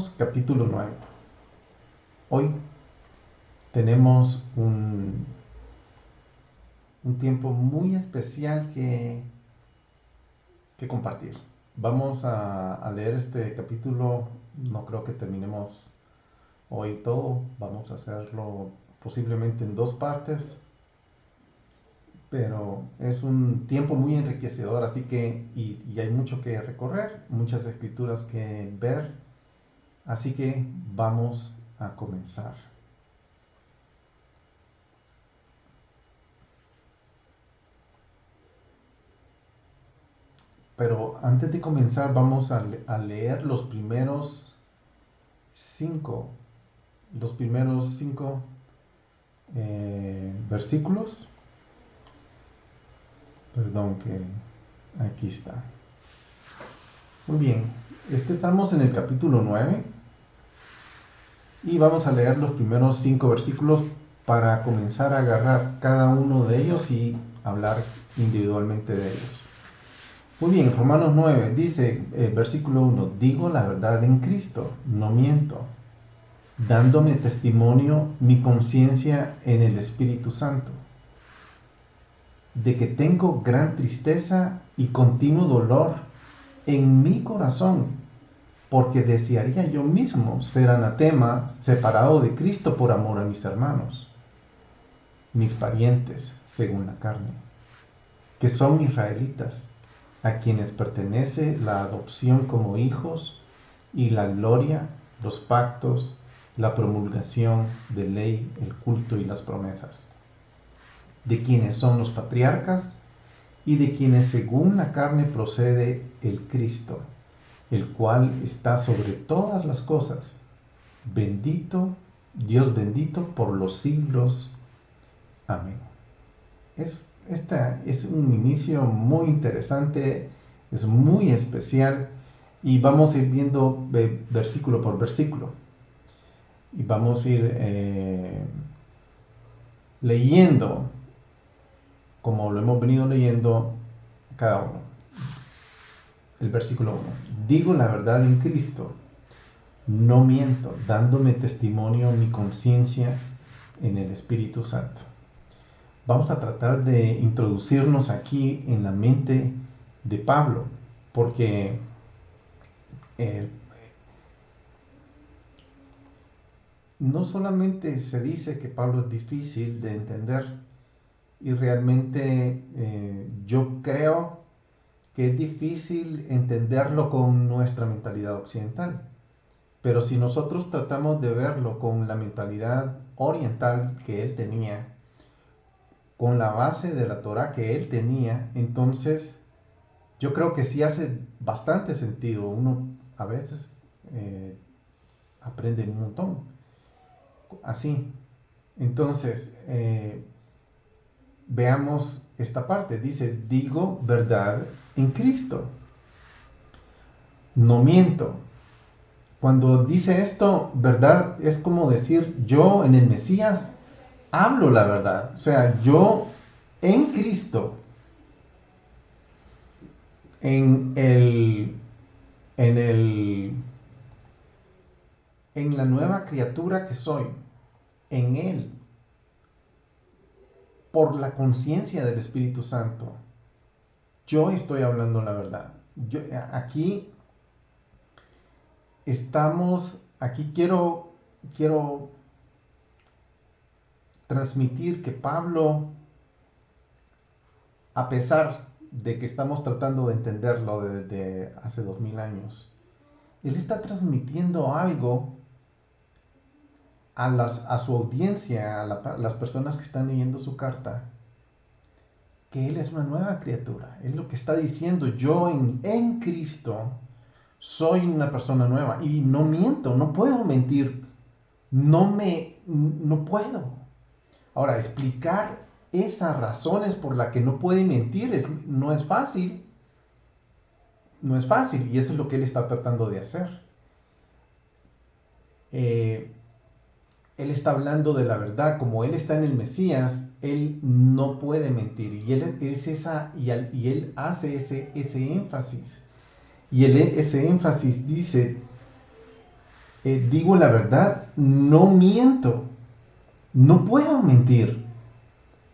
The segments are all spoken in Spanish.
Romanos capítulo 9. Hoy tenemos un tiempo muy especial que compartir. Vamos a leer este capítulo. No creo que terminemos hoy todo. Vamos a hacerlo posiblemente en dos partes. Pero es un tiempo muy enriquecedor, así que y hay mucho que recorrer, muchas escrituras que ver. Así que vamos a comenzar. Pero antes de comenzar vamos a leer cinco, los primeros cinco versículos. Perdón que aquí está. Muy bien, estamos en el capítulo 9 y vamos a leer los primeros 5 versículos para comenzar a agarrar cada uno de ellos y hablar individualmente de ellos. Muy bien, Romanos 9 dice, versículo 1, digo la verdad en Cristo, no miento, dándome testimonio mi conciencia en el Espíritu Santo, de que tengo gran tristeza y continuo dolor en mi corazón, porque desearía yo mismo ser anatema, separado de Cristo por amor a mis hermanos, mis parientes, según la carne, que son israelitas, a quienes pertenece la adopción como hijos y la gloria, los pactos, la promulgación de ley, el culto y las promesas, de quienes son los patriarcas y de quienes según la carne procede el Cristo, el cual está sobre todas las cosas, bendito, Dios bendito por los siglos. Amén. Esta es un inicio muy interesante, es muy especial y vamos a ir viendo versículo por versículo y vamos a ir leyendo como lo hemos venido leyendo cada uno. El versículo 1. Digo la verdad en Cristo, no miento, dándome testimonio mi conciencia en el Espíritu Santo. Vamos a tratar de introducirnos aquí en la mente de Pablo, porque no solamente se dice que Pablo es difícil de entender, y realmente yo creo que es difícil entenderlo con nuestra mentalidad occidental, pero si nosotros tratamos de verlo con la mentalidad oriental que él tenía, con la base de la Torah que él tenía, entonces yo creo que sí hace bastante sentido. Uno a veces aprende un montón. Así. Entonces, veamos esta parte. Dice, digo verdad en Cristo. No miento. Cuando dice esto, verdad es como decir, yo en el Mesías hablo la verdad. O sea, yo en Cristo, en la nueva criatura que soy, en Él, por la conciencia del Espíritu Santo, yo estoy hablando la verdad. Aquí quiero transmitir que Pablo, a pesar de que estamos tratando de entenderlo desde hace 2000 años, él está transmitiendo algo a su audiencia, a las personas que están leyendo su carta, que él es una nueva criatura. Es lo que está diciendo, yo en Cristo soy una persona nueva y no miento, no puedo mentir, no puedo. Ahora, explicar esas razones por las que no puede mentir no es fácil, y eso es lo que él está tratando de hacer. Él está hablando de la verdad, como él está en el Mesías, él no puede mentir, y él hace ese énfasis. Y ese énfasis dice, digo la verdad, no miento, no puedo mentir,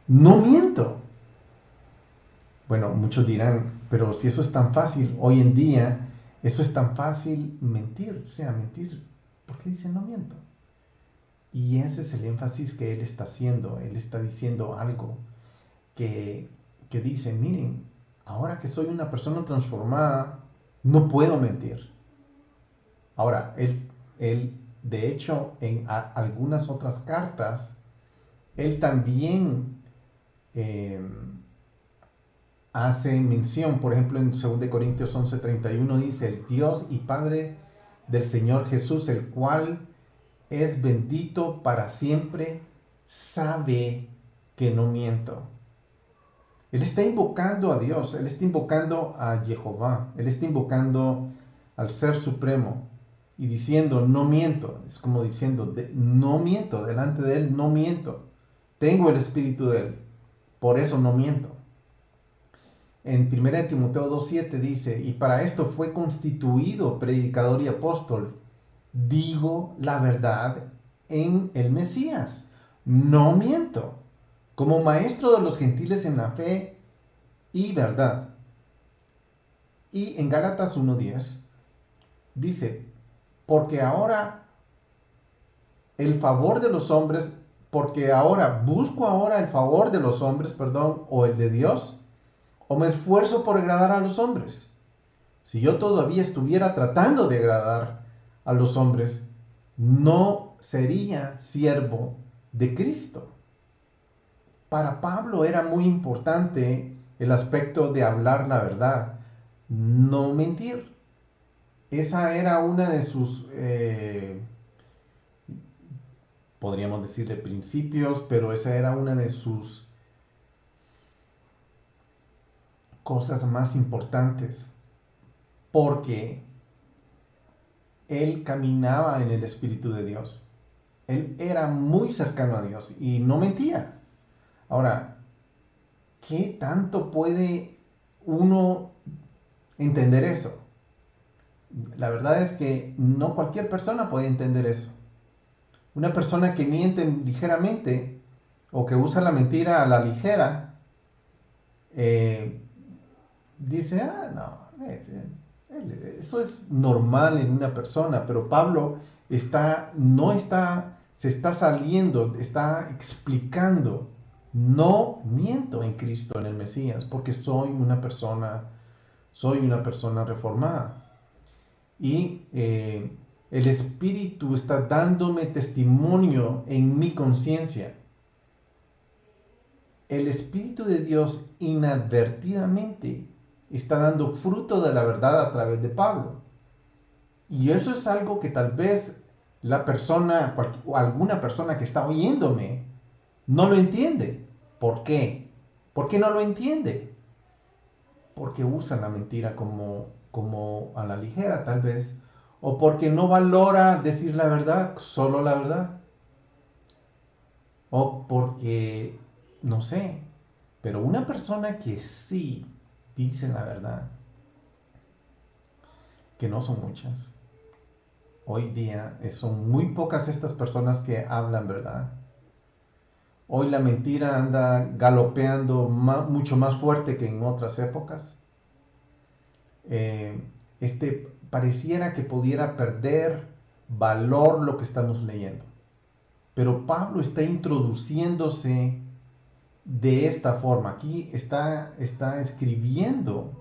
no miento. Bueno, muchos dirán, pero si eso es tan fácil, hoy en día, eso es tan fácil mentir, o sea, mentir, ¿por qué dice no miento? Y ese es el énfasis que él está haciendo, él está diciendo algo que, que dice, miren, ahora que soy una persona transformada, no puedo mentir. Ahora, él de hecho, en algunas otras cartas, él también eh, hace mención, por ejemplo, en 2 Corintios 11:31 dice, el Dios y Padre del Señor Jesús, el cual es bendito para siempre, sabe que no miento. Él está invocando a Dios, él está invocando a Jehová, él está invocando al Ser Supremo y diciendo, no miento. Es como diciendo, no miento, delante de él no miento. Tengo el Espíritu de él, por eso no miento. En 1 Timoteo 2:7 dice, y para esto fue constituido predicador y apóstol. Digo la verdad en el Mesías, no miento, como maestro de los gentiles en la fe y verdad. Y en Gálatas 1:10 dice, porque ahora el favor de los hombres, porque ahora busco ahora el favor de los hombres, perdón, o el de Dios, o me esfuerzo por agradar a los hombres. Si yo todavía estuviera tratando de agradar a los hombres, no sería siervo de Cristo. Para Pablo era muy importante el aspecto de hablar la verdad, no mentir. Esa era una de sus, podríamos decirle principios, pero esa era una de sus cosas más importantes, porque él caminaba en el Espíritu de Dios. Él era muy cercano a Dios y no mentía. Ahora, ¿qué tanto puede uno entender eso? La verdad es que no cualquier persona puede entender eso. Una persona que miente ligeramente o que usa la mentira a la ligera, eh, dice, no, eso es normal en una persona, pero Pablo no está, se está saliendo, está explicando, no miento en Cristo, en el Mesías, porque soy una persona reformada. Y el Espíritu está dándome testimonio en mi conciencia. El Espíritu de Dios inadvertidamente está dando fruto de la verdad a través de Pablo. Y eso es algo que tal vez la persona o alguna persona que está oyéndome no lo entiende. ¿Por qué? ¿Por qué no lo entiende? Porque usa la mentira como a la ligera tal vez. O porque no valora decir la verdad, solo la verdad. O porque, no sé, pero una persona que sí dice la verdad, que no son muchas, hoy día son muy pocas estas personas que hablan verdad. Hoy la mentira anda galopeando mucho más fuerte que en otras épocas. Eh, pareciera que pudiera perder valor lo que estamos leyendo. Pero Pablo está introduciéndose de esta forma. Aquí está escribiendo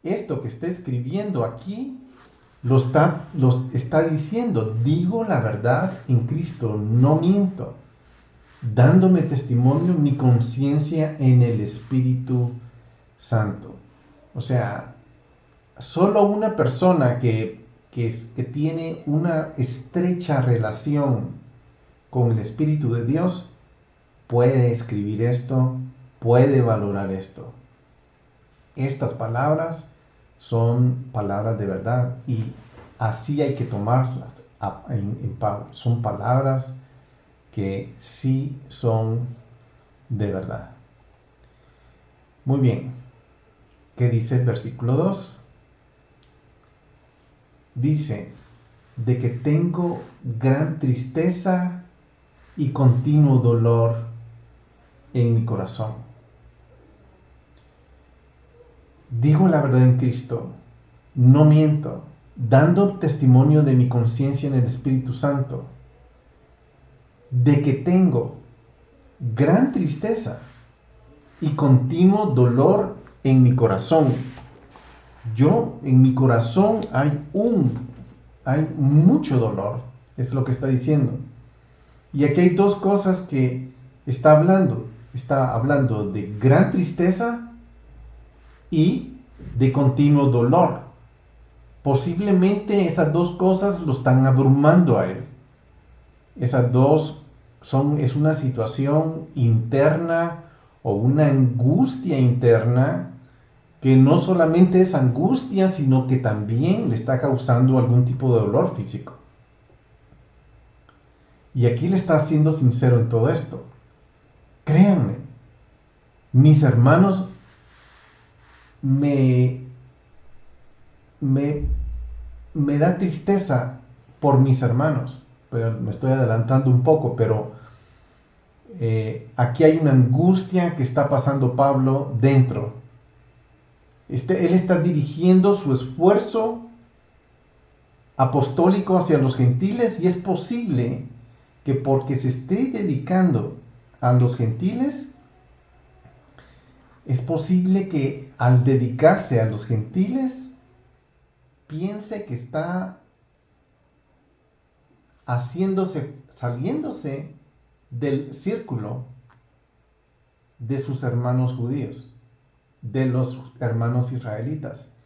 esto que está escribiendo aquí. Lo está diciendo, digo la verdad en Cristo, no miento, dándome testimonio mi conciencia en el Espíritu Santo. O sea, solo una persona que tiene una estrecha relación con el Espíritu de Dios puede escribir esto, puede valorar esto. Estas palabras son palabras de verdad y así hay que tomarlas en Pablo. Son palabras que sí son de verdad. Muy bien. ¿Qué dice el versículo 2? Dice, de que tengo gran tristeza y continuo dolor en mi corazón. Digo la verdad en Cristo, no miento, dando testimonio de mi conciencia en el Espíritu Santo, de que tengo gran tristeza y continuo dolor en mi corazón. En mi corazón hay mucho dolor, es lo que está diciendo. Y aquí hay dos cosas que está hablando. Está hablando de gran tristeza y de continuo dolor. Posiblemente esas dos cosas lo están abrumando a él. Esas dos es una situación interna o una angustia interna que no solamente es angustia, sino que también le está causando algún tipo de dolor físico. Y aquí le está siendo sincero en todo esto. Créanme, mis hermanos, me da tristeza por mis hermanos. Pero me estoy adelantando un poco, pero aquí hay una angustia que está pasando Pablo dentro. Él está dirigiendo su esfuerzo apostólico hacia los gentiles y es posible que porque se esté dedicando a los gentiles, es posible que al dedicarse a los gentiles piense que está saliéndose del círculo de sus hermanos judíos, de los hermanos israelitas.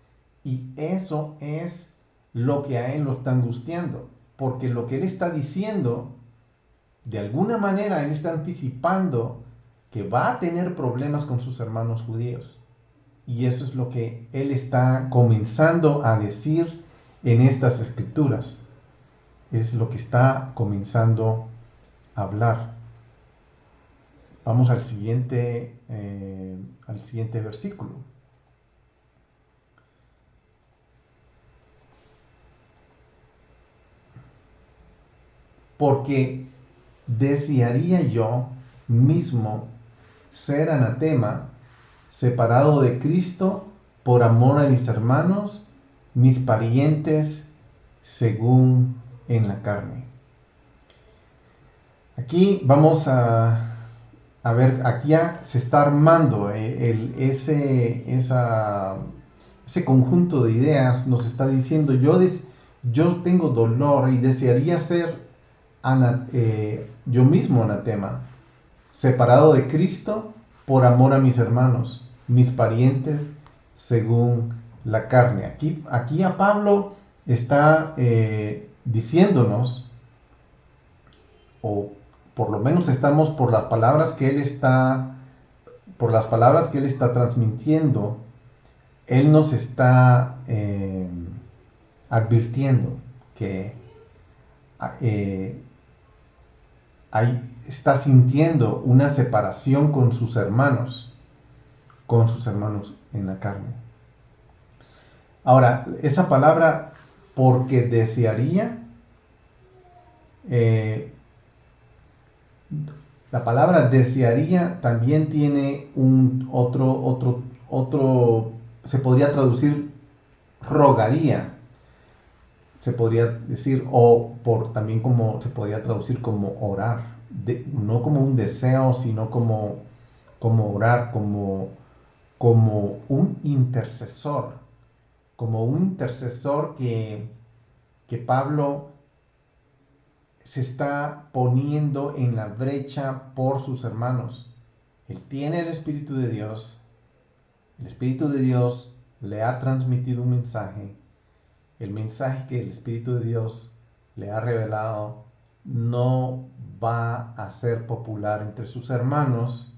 Y eso es lo que a él lo está angustiando, porque lo que él está diciendo, de alguna manera él está anticipando que va a tener problemas con sus hermanos judíos. Y eso es lo que él está comenzando a decir en estas escrituras. Es lo que está comenzando a hablar. Vamos al siguiente versículo. Porque desearía yo mismo ser anatema, separado de Cristo por amor a mis hermanos, mis parientes, según en la carne. Aquí vamos a ver, aquí ya se está armando ese conjunto de ideas. Nos está diciendo, yo tengo dolor y desearía ser yo mismo anatema, separado de Cristo por amor a mis hermanos, mis parientes, según la carne. Aquí a Pablo está diciéndonos, o por lo menos estamos por las palabras que él está transmitiendo, él nos está advirtiendo que está sintiendo una separación con sus hermanos en la carne. Ahora, esa palabra, porque desearía, la palabra desearía también tiene se podría traducir rogaría, se podría decir, también como se podría traducir como orar, no como un deseo, sino como orar, como un intercesor, que Pablo se está poniendo en la brecha por sus hermanos. Él tiene el Espíritu de Dios le ha transmitido un mensaje. El mensaje que el Espíritu de Dios le ha revelado no va a ser popular entre sus hermanos.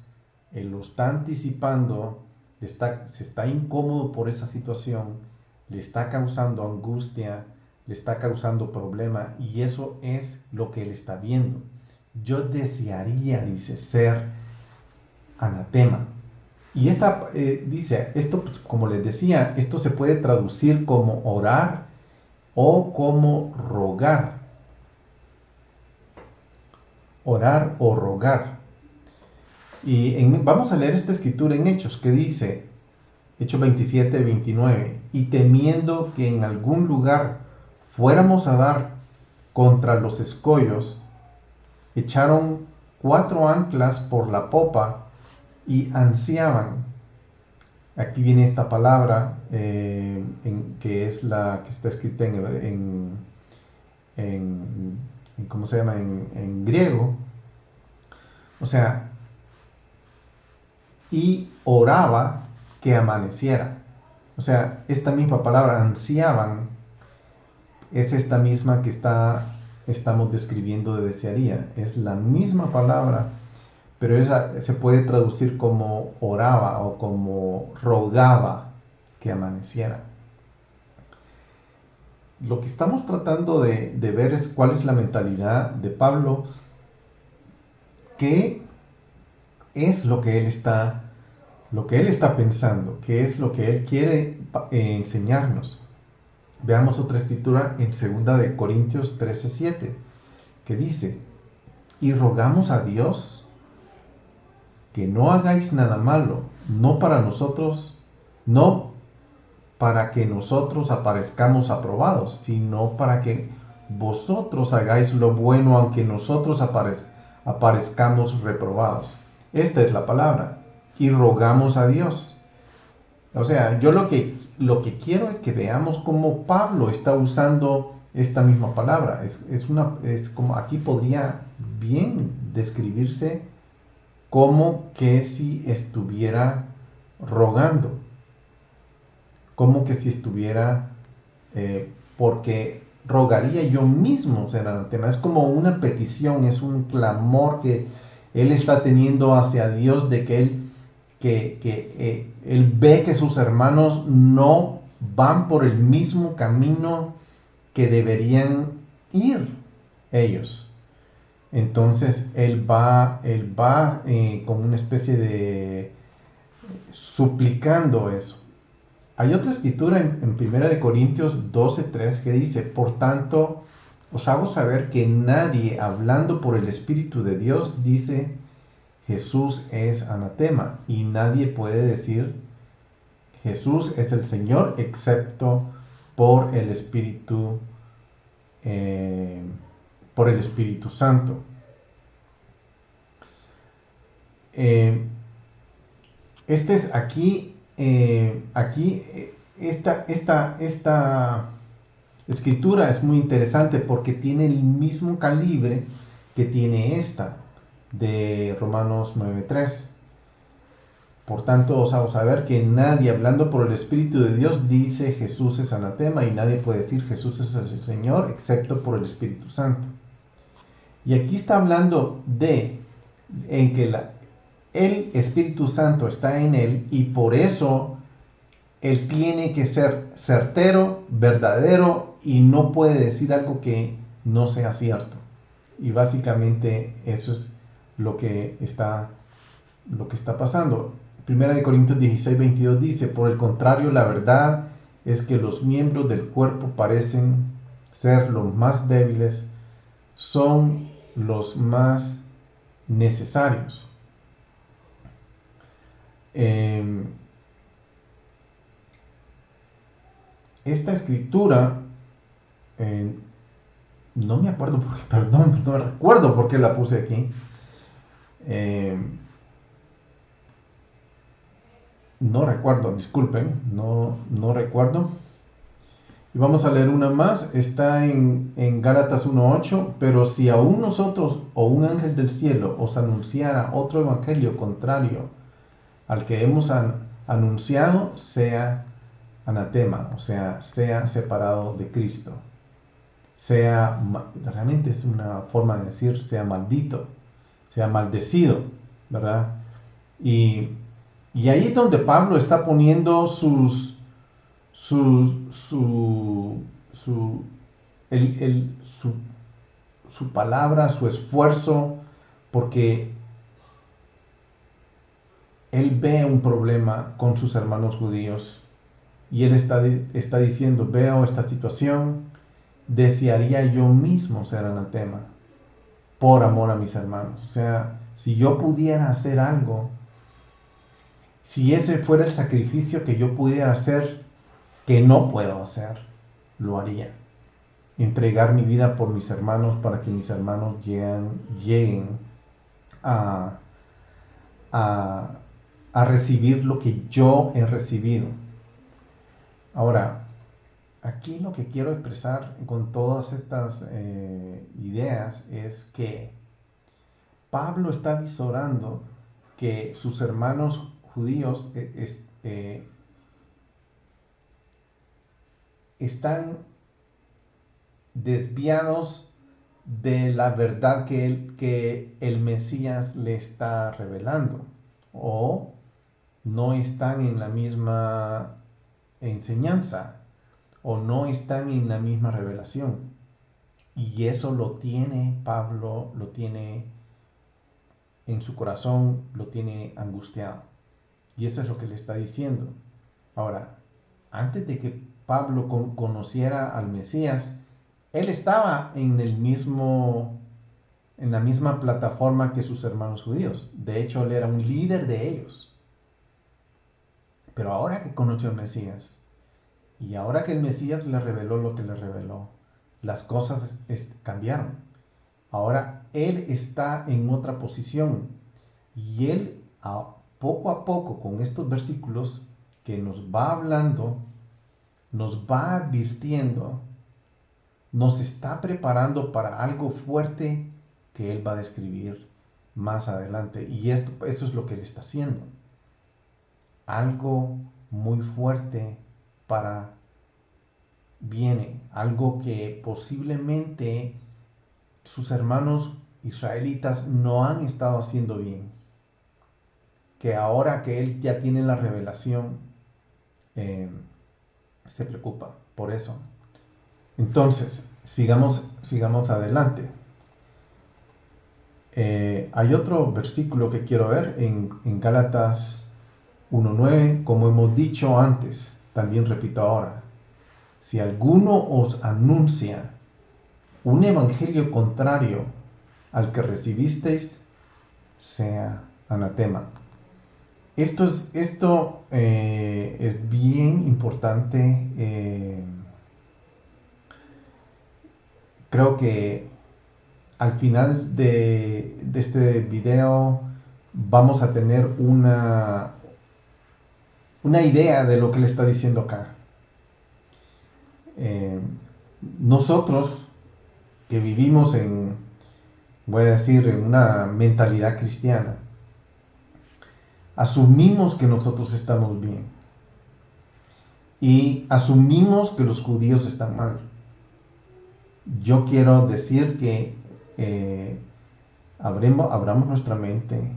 Él lo está anticipando, se está incómodo por esa situación, le está causando angustia, le está causando problema, y eso es lo que él está viendo. Yo desearía, dice, ser anatema. Y dice, esto, pues, como les decía, esto se puede traducir como orar o como rogar, orar o rogar. Y vamos a leer esta escritura en Hechos, que dice, Hechos 27, 29, y temiendo que en algún lugar fuéramos a dar contra los escollos, echaron 4 anclas por la popa y ansiaban. Aquí viene esta palabra que es la que está escrita ¿cómo se llama? En griego. O sea, y oraba que amaneciera. O sea, esta misma palabra, ansiaban, es esta misma que estamos describiendo de desearía. Es la misma palabra, pero esa se puede traducir como oraba o como rogaba que amaneciera. Lo que estamos tratando de ver es cuál es la mentalidad de Pablo, qué es lo que él está pensando, qué es lo que él quiere enseñarnos. Veamos otra escritura en 2 de Corintios 13:7, que dice, y rogamos a Dios que no hagáis nada malo, no para que nosotros aparezcamos aprobados, sino para que vosotros hagáis lo bueno, aunque nosotros aparezcamos reprobados. Esta es la palabra. Y rogamos a Dios. O sea, yo lo que quiero es que veamos cómo Pablo está usando esta misma palabra. Es como aquí podría bien describirse como que si estuviera rogando, como que si estuviera, porque rogaría yo mismo ser anatema. Es como una petición, es un clamor que él está teniendo hacia Dios, de que él ve que sus hermanos no van por el mismo camino que deberían ir ellos. Entonces él va con una especie de suplicando eso. Hay otra escritura en 1 de Corintios 12:3 que dice, por tanto, os hago saber que nadie, hablando por el Espíritu de Dios, dice Jesús es anatema, y nadie puede decir Jesús es el Señor excepto por el Espíritu Santo. Este es esta escritura es muy interesante porque tiene el mismo calibre que tiene esta de Romanos 9:3. Por tanto, os hago saber que nadie, hablando por el Espíritu de Dios, dice Jesús es anatema, y nadie puede decir Jesús es el Señor excepto por el Espíritu Santo. Y aquí está hablando en que el Espíritu Santo está en él, y por eso él tiene que ser certero, verdadero, y no puede decir algo que no sea cierto. Y básicamente eso es lo que está pasando. 1 de Corintios 16:22 dice, por el contrario, la verdad es que los miembros del cuerpo parecen ser los más débiles, son los más necesarios. Esta escritura, no me acuerdo porque, perdón, no recuerdo por qué la puse aquí. No recuerdo, disculpen, no recuerdo. Y vamos a leer una más, está en Gálatas 1:8, pero si aún nosotros o un ángel del cielo os anunciara otro evangelio contrario al que hemos anunciado, sea anatema, o sea separado de Cristo. Realmente es una forma de decir, sea maldito, sea maldecido, ¿verdad? Y ahí es donde Pablo está poniendo su palabra, su esfuerzo, porque él ve un problema con sus hermanos judíos y él está diciendo, veo esta situación, desearía yo mismo ser anatema por amor a mis hermanos. O sea, si yo pudiera hacer algo, si ese fuera el sacrificio que yo pudiera hacer, que no puedo hacer, lo haría. Entregar mi vida por mis hermanos para que mis hermanos lleguen a, a, a recibir lo que yo he recibido. Ahora, aquí lo que quiero expresar con todas estas ideas es que Pablo está visorando que sus hermanos judíos están desviados de la verdad que el Mesías le está revelando, o no están en la misma enseñanza, o no están en la misma revelación. Y eso lo tiene Pablo, lo tiene en su corazón, lo tiene angustiado. Y eso es lo que le está diciendo. Ahora, antes de que Pablo conociera al Mesías, él estaba en la misma plataforma que sus hermanos judíos. De hecho, él era un líder de ellos. Pero ahora que conoció al Mesías, y ahora que el Mesías le reveló lo que le reveló, las cosas cambiaron. Ahora él está en otra posición. Y él, poco a poco, con estos versículos que nos va hablando, nos va advirtiendo, nos está preparando para algo fuerte que él va a describir más adelante. Y esto es lo que él está haciendo. Algo muy fuerte viene, algo que posiblemente sus hermanos israelitas no han estado haciendo bien. Que ahora que él ya tiene la revelación, se preocupa por eso. Entonces, sigamos adelante. Hay otro versículo que quiero ver en Gálatas 1:9, como hemos dicho antes, también repito ahora. Si alguno os anuncia un evangelio contrario al que recibisteis, sea anatema. Esto es bien importante. Creo que al final de este video vamos a tener una idea de lo que le está diciendo acá. Nosotros que vivimos voy a decir, en una mentalidad cristiana, asumimos que nosotros estamos bien y asumimos que los judíos están mal. Yo quiero decir que abramos nuestra mente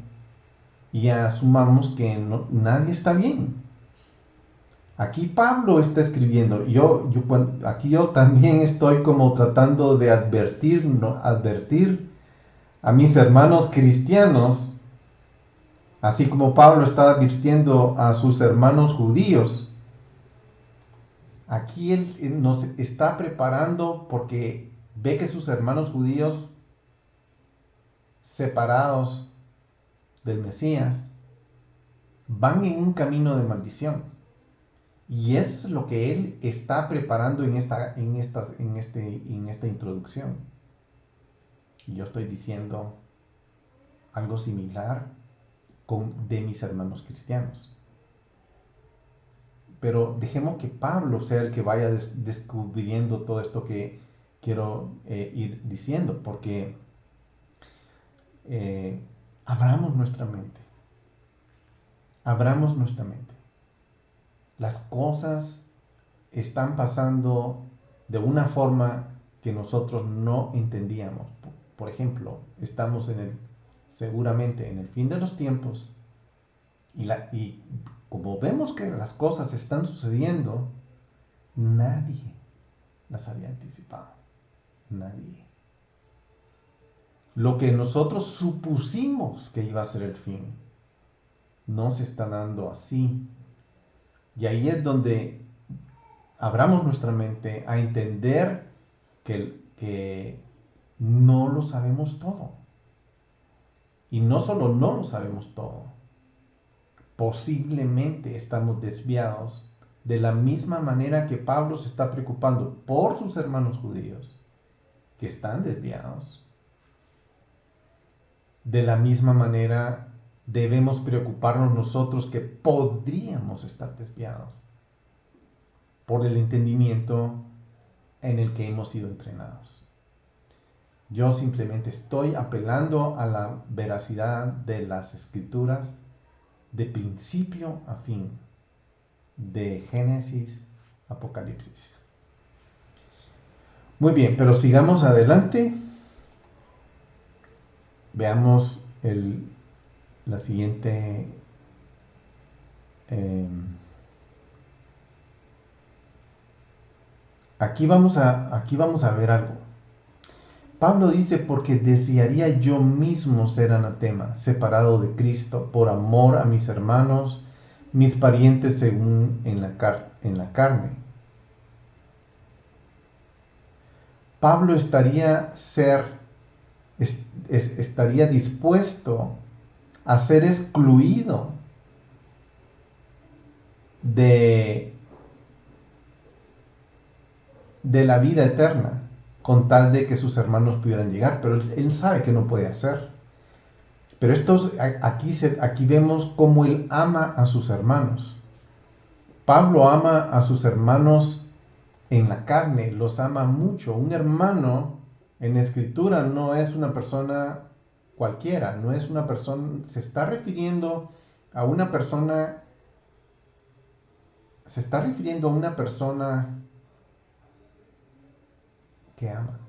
y asumamos que nadie está bien. Aquí Pablo está escribiendo, aquí yo también estoy como tratando de advertir a mis hermanos cristianos, así como Pablo está advirtiendo a sus hermanos judíos. Aquí él nos está preparando porque ve que sus hermanos judíos, separados del Mesías, van en un camino de maldición. Y es lo que él está preparando en esta introducción. Y yo estoy diciendo algo similar de mis hermanos cristianos. Pero dejemos que Pablo sea el que vaya descubriendo todo esto que quiero ir diciendo, porque abramos nuestra mente. Abramos nuestra mente. Las cosas están pasando de una forma que nosotros no entendíamos. Por ejemplo, estamos seguramente en el fin de los tiempos y como vemos que las cosas están sucediendo, nadie las había anticipado. Nadie. Lo que nosotros supusimos que iba a ser el fin, no se está dando así. Y ahí es donde abramos nuestra mente a entender que no lo sabemos todo. Y no solo no lo sabemos todo, posiblemente estamos desviados de la misma manera que Pablo se está preocupando por sus hermanos judíos, que están desviados. De la misma manera debemos preocuparnos nosotros que podríamos estar desviados por el entendimiento en el que hemos sido entrenados. Yo simplemente estoy apelando a la veracidad de las escrituras de principio a fin, de Génesis, Apocalipsis. Muy bien, pero sigamos adelante. Veamos la siguiente aquí vamos a ver algo. Pablo dice, porque desearía yo mismo ser anatema, separado de Cristo, por amor a mis hermanos, mis parientes según en la carne. Pablo estaría dispuesto a ser excluido de la vida eterna, con tal de que sus hermanos pudieran llegar, pero él sabe que no puede hacer. Pero aquí vemos cómo él ama a sus hermanos. Pablo ama a sus hermanos en la carne, los ama mucho. Un hermano en la escritura no es una persona cualquiera, no es una persona, se está refiriendo a una persona que ama,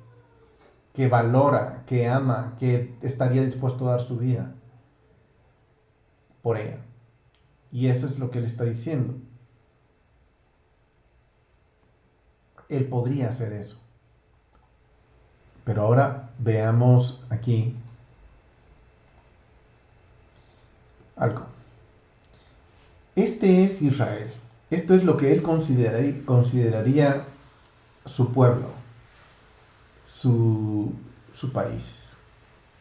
que valora, que ama, que estaría dispuesto a dar su vida por ella. Y eso es lo que él está diciendo. Él podría hacer eso. Pero ahora veamos aquí algo. Este es Israel. Esto es lo que él consideraría su pueblo, su país.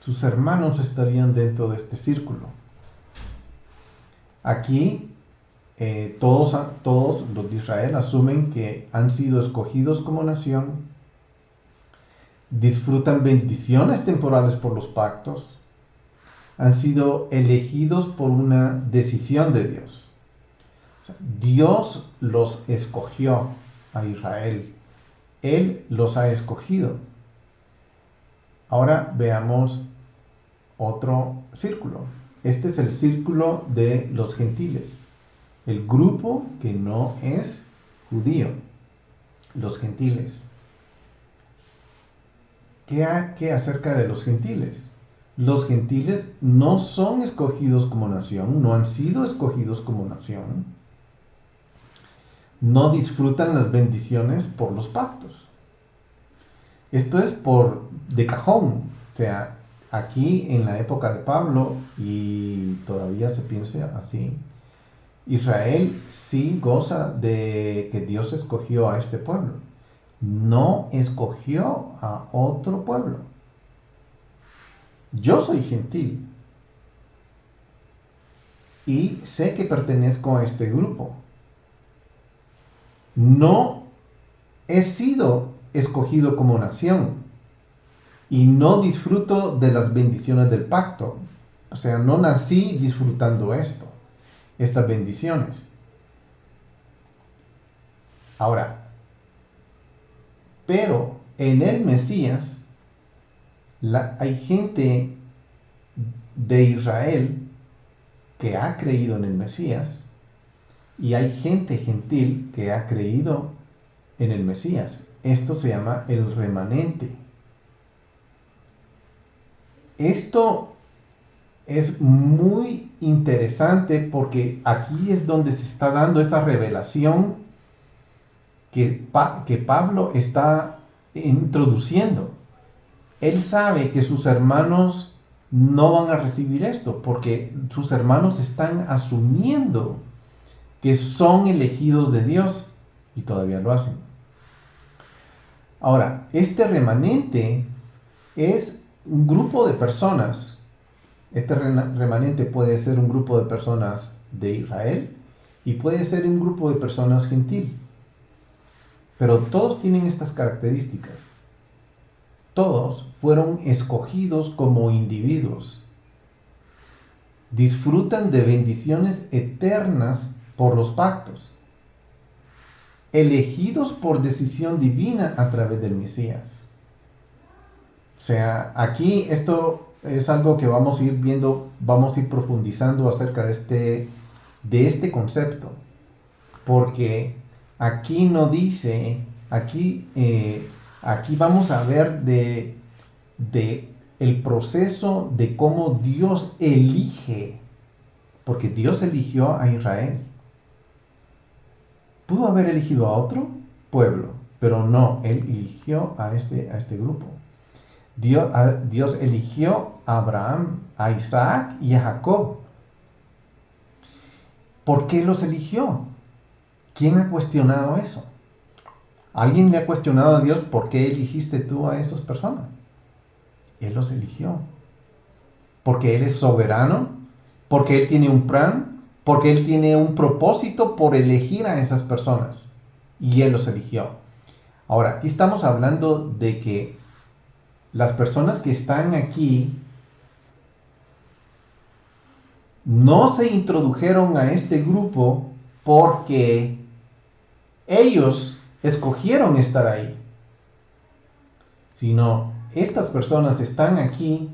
Sus hermanos estarían dentro de este círculo. Aquí todos los de Israel asumen que han sido escogidos como nación, disfrutan bendiciones temporales por los pactos, han sido elegidos por una decisión de Dios. O sea, Dios los escogió a Israel. Él los ha escogido. Ahora veamos otro círculo. Este es el círculo de los gentiles. El grupo que no es judío. Los gentiles. ¿Qué acerca de los gentiles? Los gentiles no son escogidos como nación, no han sido escogidos como nación. No disfrutan las bendiciones por los pactos. Esto es de cajón. O sea, aquí en la época de Pablo, y todavía se piensa así, Israel sí goza de que Dios escogió a este pueblo. No escogió a otro pueblo. Yo soy gentil y sé que pertenezco a este grupo. No he sido escogido como nación y no disfruto de las bendiciones del pacto. O sea, no nací disfrutando estas bendiciones. Ahora, pero en el Mesías hay gente de Israel que ha creído en el Mesías y hay gente gentil que ha creído en el Mesías. Esto se llama el remanente. Esto es muy interesante porque aquí es donde se está dando esa revelación que Pablo está introduciendo. Él sabe que sus hermanos no van a recibir esto porque sus hermanos están asumiendo que son elegidos de Dios y todavía lo hacen. Ahora, este remanente es un grupo de personas. Este remanente puede ser un grupo de personas de Israel y puede ser un grupo de personas gentil. Pero todos tienen estas características. Todos fueron escogidos como individuos. Disfrutan de bendiciones eternas por los pactos. Elegidos por decisión divina a través del Mesías. O sea, aquí esto es algo que vamos a ir viendo, vamos a ir profundizando acerca de este concepto. Porque aquí no dice, aquí vamos a ver de el proceso de cómo Dios elige, porque Dios eligió a Israel. Pudo haber elegido a otro pueblo, pero no, Él eligió a este grupo. Dios eligió a Abraham, a Isaac y a Jacob. ¿Por qué los eligió? ¿Quién ha cuestionado eso? ¿Alguien le ha cuestionado a Dios por qué eligiste tú a esas personas? Él los eligió. Porque Él es soberano, porque Él tiene un plan, porque Él tiene un propósito por elegir a esas personas. Y Él los eligió. Ahora, aquí estamos hablando de que las personas que están aquí no se introdujeron a este grupo porque ellos escogieron estar ahí, sino estas personas están aquí,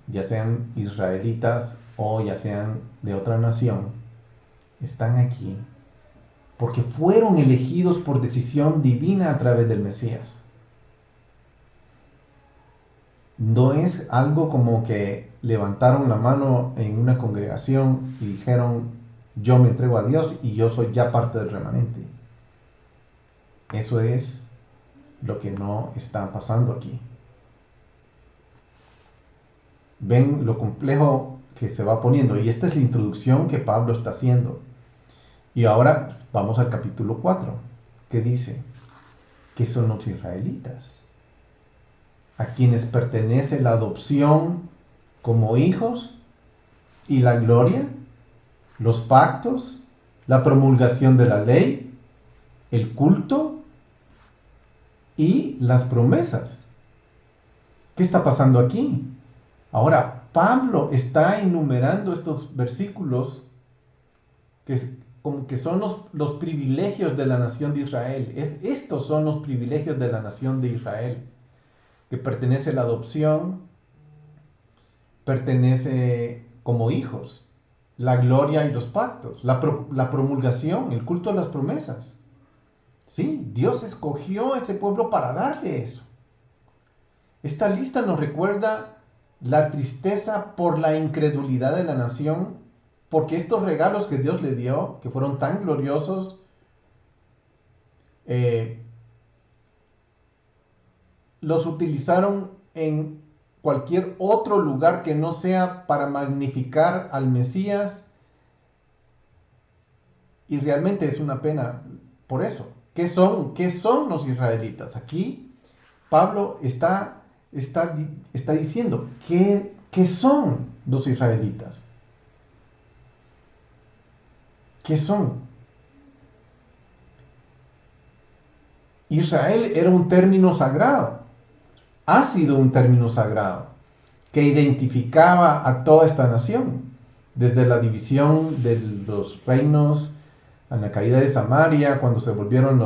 ya sean israelitas o ya sean de otra nación, están aquí porque fueron elegidos por decisión divina a través del Mesías. No es algo como que levantaron la mano en una congregación y dijeron, yo me entrego a Dios y yo soy ya parte del remanente. Eso es lo que no está pasando aquí. Ven lo complejo que se va poniendo. Y esta es la introducción que Pablo está haciendo. Y ahora vamos al capítulo 4, que dice, ¿qué son los israelitas? A quienes pertenece la adopción como hijos y la gloria, los pactos, la promulgación de la ley, el culto y las promesas. ¿Qué está pasando aquí? Ahora, Pablo está enumerando estos versículos como que son los privilegios de la nación de Israel. Estos son los privilegios de la nación de Israel, que pertenece a la adopción, pertenece como hijos, la gloria y los pactos, la promulgación, el culto a las promesas. Sí, Dios escogió a ese pueblo para darle eso. Esta lista nos recuerda la tristeza por la incredulidad de la nación, porque estos regalos que Dios le dio, que fueron tan gloriosos, los utilizaron en cualquier otro lugar que no sea para magnificar al Mesías, y realmente es una pena por eso. ¿Qué son los israelitas? Aquí Pablo está diciendo, ¿qué son los israelitas? ¿Qué son? Israel era un término sagrado, ha sido un término sagrado, que identificaba a toda esta nación, desde la división de los reinos, a la caída de Samaria, cuando se volvieron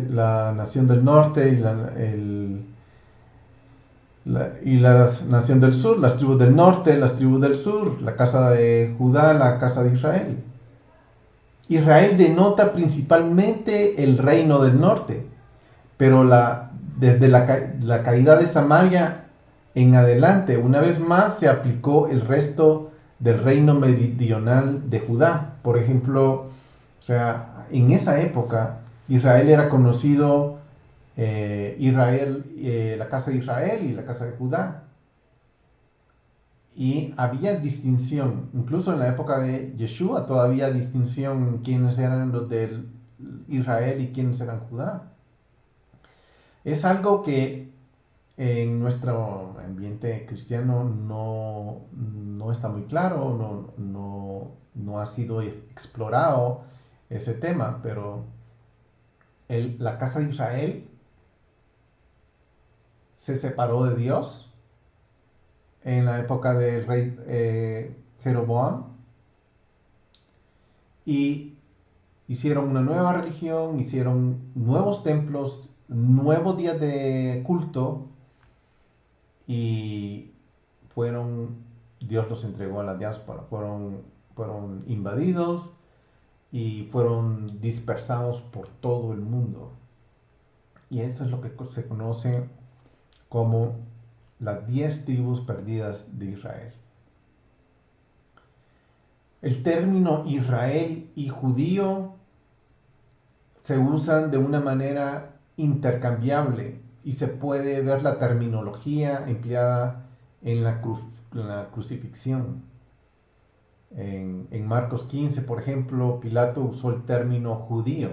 la nación del norte y la nación del sur, las tribus del norte, las tribus del sur, la casa de Judá, la casa de Israel. Israel denota principalmente el reino del norte, pero desde la caída de Samaria en adelante, una vez más se aplicó el resto del reino meridional de Judá. Por ejemplo, o sea, en esa época Israel era conocido, la casa de Israel y la casa de Judá. Y había distinción, incluso en la época de Yeshua todavía distinción en quiénes eran los de Israel y quiénes eran Judá. Es algo que en nuestro ambiente cristiano no está muy claro, no ha sido explorado ese tema, pero la casa de Israel se separó de Dios en la época del rey Jeroboam y hicieron una nueva religión, hicieron nuevos templos, nuevos días de culto y Dios los entregó a la diáspora, fueron invadidos y fueron dispersados por todo el mundo. Y eso es lo que se conoce como las 10 tribus perdidas de Israel. El término Israel y judío se usan de una manera intercambiable y se puede ver la terminología empleada en la crucifixión. En Marcos 15, por ejemplo, Pilato usó el término judío,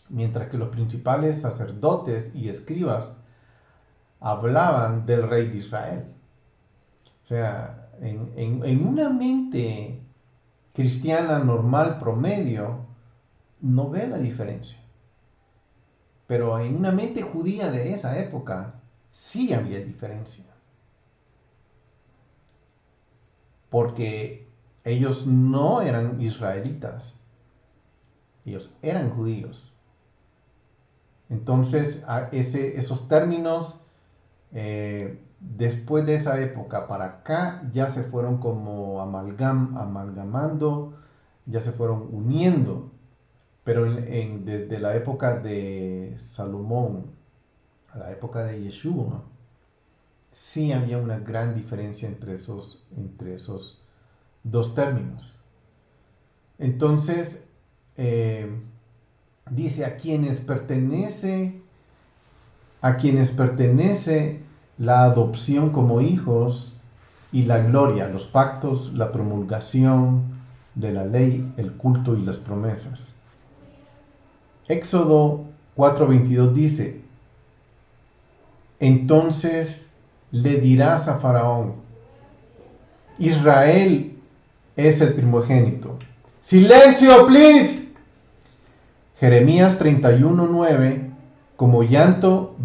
mientras que los principales sacerdotes y escribas hablaban del rey de Israel. O sea, en una mente cristiana normal promedio no ve la diferencia. Pero en una mente judía de esa época sí había diferencia. Porque ellos no eran israelitas, ellos eran judíos. Entonces, esos términos, después de esa época para acá, ya se fueron como amalgamando, ya se fueron uniendo. Pero desde la época de Salomón a la época de Yeshua, sí había una gran diferencia entre esos dos términos. Entonces, dice a quienes pertenece la adopción como hijos y la gloria, los pactos, la promulgación de la ley, el culto y las promesas. Éxodo 4:22 dice: entonces le dirás a Faraón, Israel es el primogénito. ¡Silencio, please! Jeremías 31:9, como llanto,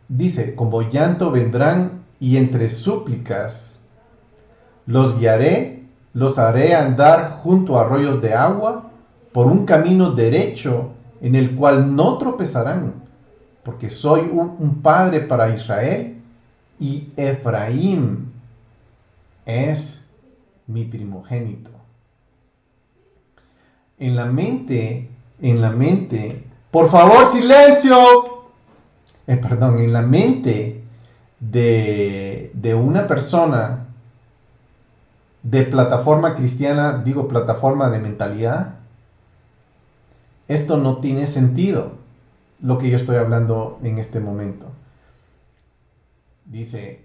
dice, como llanto vendrán y entre súplicas los guiaré, los haré andar junto a arroyos de agua, por un camino derecho en el cual no tropezarán, porque soy un padre para Israel y Efraín es mi primogénito. En la mente, por favor, silencio. Perdón, en la mente de una persona de plataforma cristiana, digo plataforma de mentalidad, esto no tiene sentido, lo que yo estoy hablando en este momento. Dice,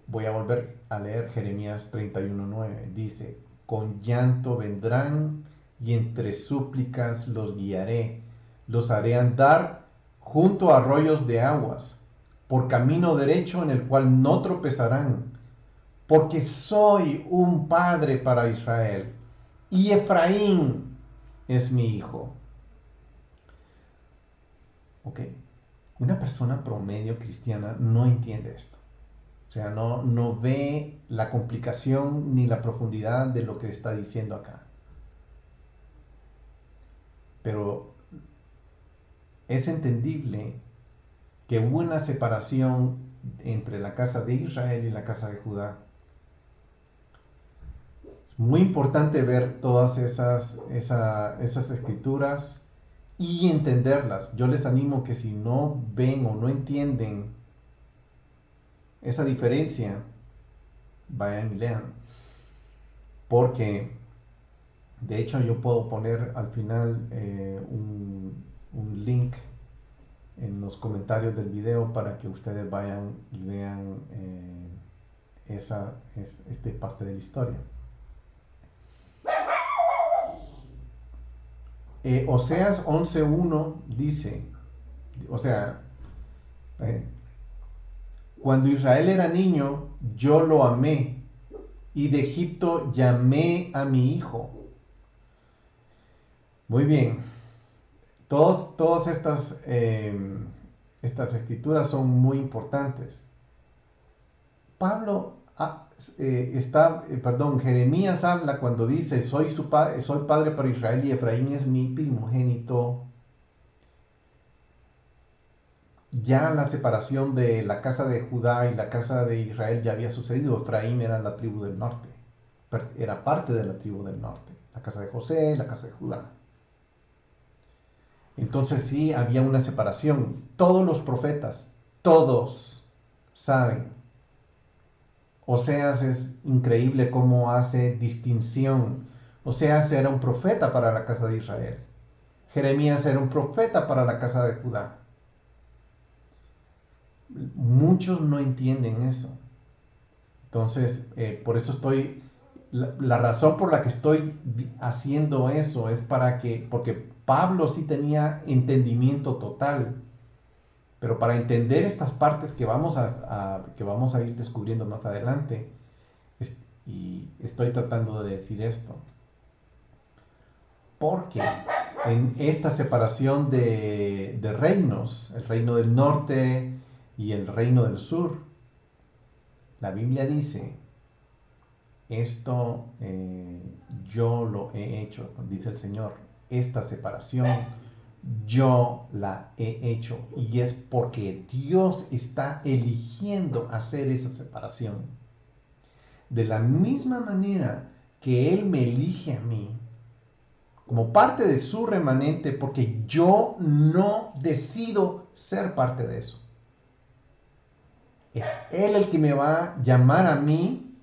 voy a volver a leer Jeremías 31:9. Dice, con llanto vendrán y entre súplicas los guiaré. Los haré andar junto a arroyos de aguas, por camino derecho en el cual no tropezarán. Porque soy un padre para Israel y Efraín es mi hijo. Ok, una persona promedio cristiana no entiende esto. O sea, no ve la complicación ni la profundidad de lo que está diciendo acá. Pero es entendible que hubo una separación entre la casa de Israel y la casa de Judá. Es muy importante ver todas esas escrituras y entenderlas. Yo les animo que si no ven o no entienden esa diferencia, vayan y lean. Porque, de hecho, yo puedo poner al final un link en los comentarios del video para que ustedes vayan y vean esa es parte de la historia. Oseas 11:1 dice, o sea, eh, cuando Israel era niño, yo lo amé, y de Egipto llamé a mi hijo. Muy bien, todas estas escrituras son muy importantes. Pablo Jeremías habla cuando dice, soy padre para Israel y Efraín es mi primogénito. Ya la separación de la casa de Judá y la casa de Israel ya había sucedido. Efraín era la tribu del norte, era parte de la tribu del norte, la casa de José, la casa de Judá. Entonces sí, había una separación. Todos los profetas, todos saben. Oseas es increíble cómo hace distinción. Oseas era un profeta para la casa de Israel. Jeremías era un profeta para la casa de Judá. Muchos no entienden eso. Entonces, por eso la razón por la que estoy haciendo eso es porque Pablo sí tenía entendimiento total, pero para entender estas partes que vamos a ir descubriendo más adelante, y estoy tratando de decir esto, porque en esta separación de reinos, el reino del norte y el reino del sur, la Biblia dice, esto yo lo he hecho, dice el Señor, esta separación yo la he hecho, y es porque Dios está eligiendo hacer esa separación. De la misma manera que Él me elige a mí como parte de su remanente, porque yo no decido ser parte de eso. Es Él el que me va a llamar a mí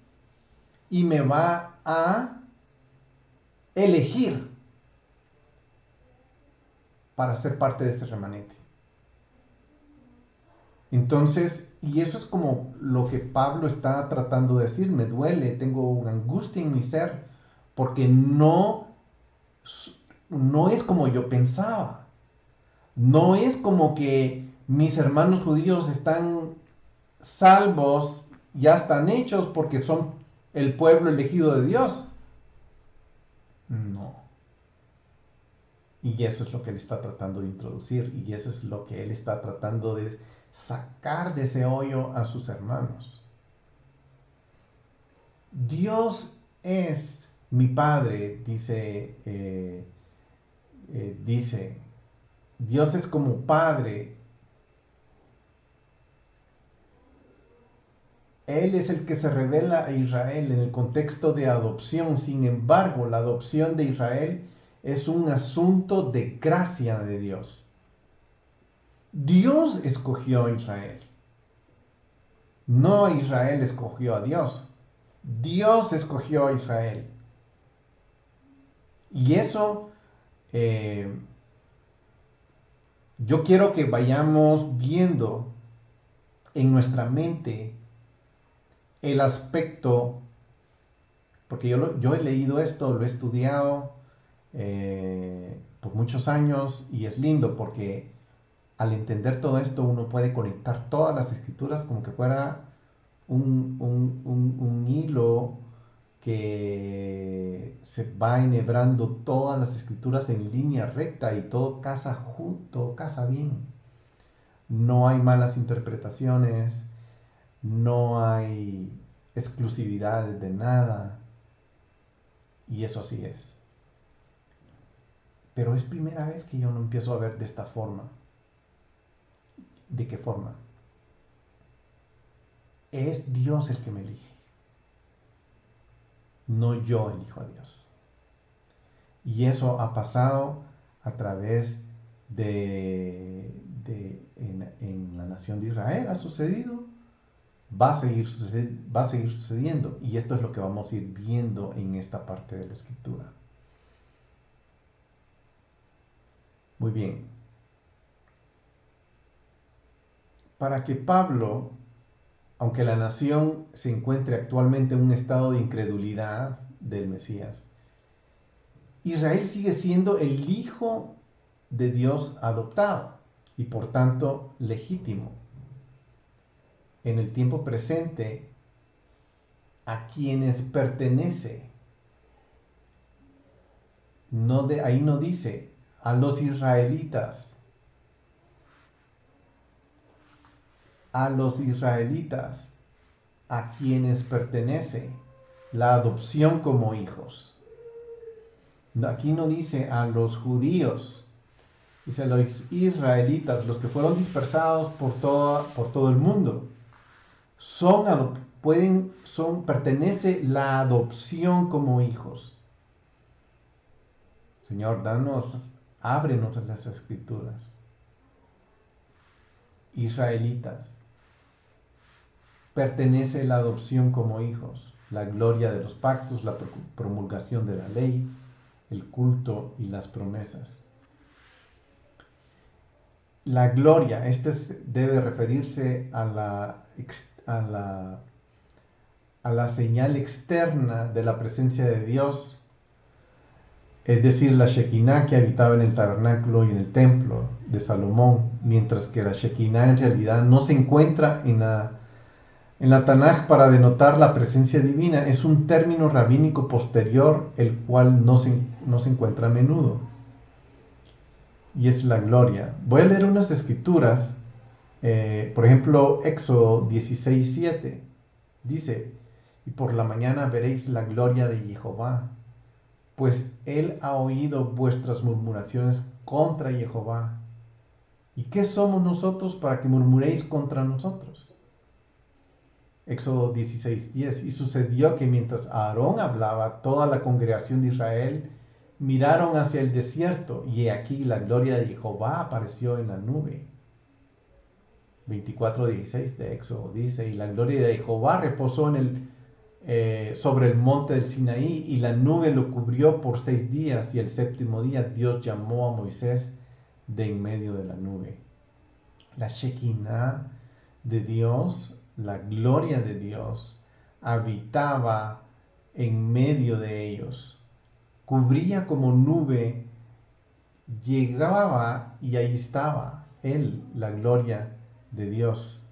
y me va a elegir para ser parte de ese remanente. Entonces, y eso es como lo que Pablo está tratando de decir, me duele, tengo una angustia en mi ser, porque no es como yo pensaba. No es como que mis hermanos judíos están salvos, ya están hechos porque son el pueblo elegido de Dios. No. Y eso es lo que él está tratando de introducir, y eso es lo que él está tratando de sacar de ese hoyo a sus hermanos. Dios es mi Padre, dice, Dios es como Padre. Él es el que se revela a Israel en el contexto de adopción. Sin embargo, la adopción de Israel es un asunto de gracia de Dios. Dios escogió a Israel. No Israel escogió a Dios. Dios escogió a Israel. Y eso, eh, yo quiero que vayamos viendo en nuestra mente el aspecto, porque yo he leído esto, lo he estudiado por muchos años, y es lindo porque al entender todo esto uno puede conectar todas las escrituras como que fuera un hilo que se va enhebrando todas las escrituras en línea recta, y todo casa junto, casa bien. No hay malas interpretaciones, no hay exclusividades de nada, y eso así es. Pero es primera vez que yo no empiezo a ver de esta forma. ¿De qué forma? Es Dios el que me elige, no yo elijo a Dios. Y eso ha pasado a través en la nación de Israel, ha sucedido, va a seguir sucediendo. Y esto es lo que vamos a ir viendo en esta parte de la escritura. Muy bien. Para que Pablo, aunque la nación se encuentre actualmente en un estado de incredulidad del Mesías, Israel sigue siendo el hijo de Dios adoptado y por tanto legítimo. En el tiempo presente, a quienes pertenece, ahí no dice a los israelitas, a quienes pertenece la adopción como hijos. Aquí no dice a los judíos, dice a los israelitas, los que fueron dispersados por todo el mundo. Pertenece la adopción como hijos. Señor, ábrenos las escrituras. Israelitas, pertenece la adopción como hijos, la gloria de los pactos, la promulgación de la ley, el culto y las promesas. La gloria, debe referirse a la señal externa de la presencia de Dios, es decir, la Shekinah que habitaba en el tabernáculo y en el templo de Salomón, mientras que la Shekinah en realidad no se encuentra en la Tanaj para denotar la presencia divina. Es un término rabínico posterior, el cual no se encuentra a menudo. Y es la gloria. Voy a leer unas escrituras, por ejemplo, Éxodo 16:7. Dice, y por la mañana veréis la gloria de Jehová, pues él ha oído vuestras murmuraciones contra Jehová. ¿Y qué somos nosotros para que murmuréis contra nosotros? Éxodo 16:10. Y sucedió que mientras Aarón hablaba, toda la congregación de Israel miraron hacia el desierto, y he aquí la gloria de Jehová apareció en la nube. 24:16 de Éxodo dice, y la gloria de Jehová reposó sobre el monte del Sinaí, y la nube lo cubrió por 6 días, y el séptimo día Dios llamó a Moisés de en medio de la nube. La Shekinah de Dios, la gloria de Dios, habitaba en medio de ellos. Cubría como nube, llegaba y ahí estaba él, la gloria de Dios.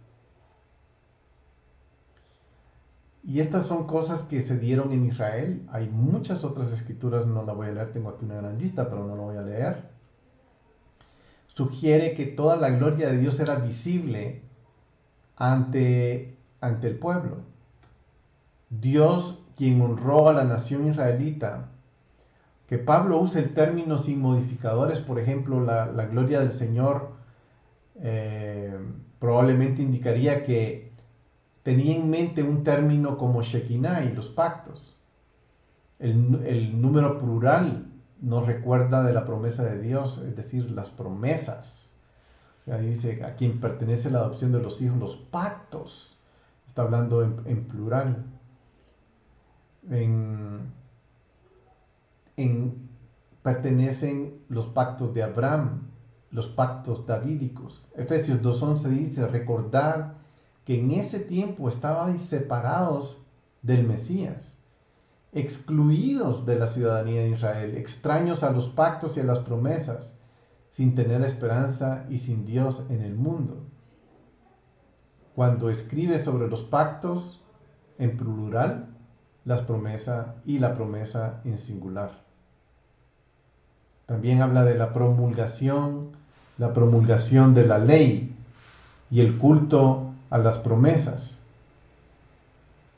Y estas son cosas que se dieron en Israel. Hay muchas otras escrituras, no la voy a leer, tengo aquí una gran lista, pero no la voy a leer. Sugiere que toda la gloria de Dios era visible ante el pueblo. Dios, quien honró a la nación israelita, que Pablo usa el término sin modificadores, por ejemplo, la gloria del Señor probablemente indicaría que tenía en mente un término como Shekinah y los pactos. El número plural nos recuerda de la promesa de Dios, es decir, las promesas. Ahí dice a quien pertenece la adopción de los hijos, los pactos. Está hablando en plural. Pertenecen los pactos de Abraham, los pactos davídicos. Efesios 2:11 dice, recordar que en ese tiempo estabais separados del Mesías, excluidos de la ciudadanía de Israel, extraños a los pactos y a las promesas, sin tener esperanza y sin Dios en el mundo. Cuando escribe sobre los pactos en plural, las promesas y la promesa en singular. También habla de la promulgación de la ley y el culto a las promesas.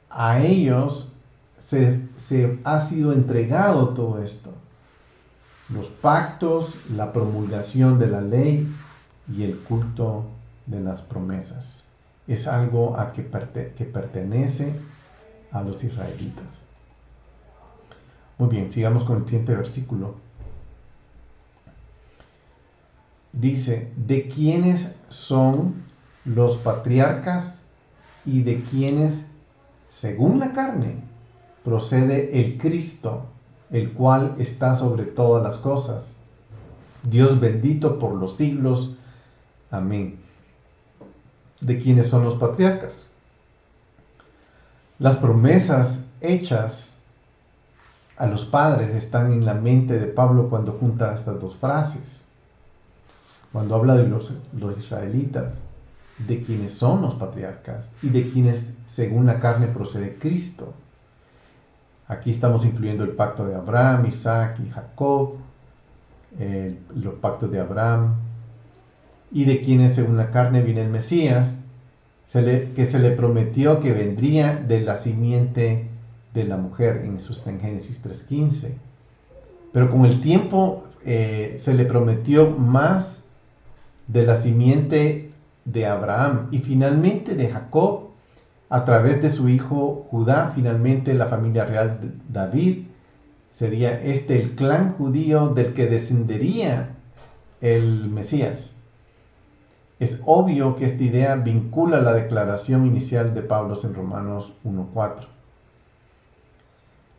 A ellos se ha sido entregado todo esto. Los pactos, la promulgación de la ley y el culto de las promesas. Es algo que pertenece a los israelitas. Muy bien, sigamos con el siguiente versículo. Dice, ¿de quiénes son los patriarcas y de quiénes, según la carne, procede el Cristo, el cual está sobre todas las cosas? Dios bendito por los siglos. Amén. ¿De quiénes son los patriarcas? Las promesas hechas a los padres están en la mente de Pablo cuando junta estas dos frases. Cuando habla de los israelitas, de quienes son los patriarcas y de quienes según la carne procede Cristo. Aquí estamos incluyendo el pacto de Abraham, Isaac y Jacob, los pactos de Abraham, y de quienes según la carne viene el Mesías, que se le prometió que vendría de la simiente de la mujer, en eso está en Génesis 3:15. Pero con el tiempo se le prometió más de la simiente de Abraham y finalmente de Jacob, a través de su hijo Judá, finalmente la familia real de David. Sería este el clan judío del que descendería el Mesías. Es obvio que esta idea vincula la declaración inicial de Pablo en Romanos 1:4.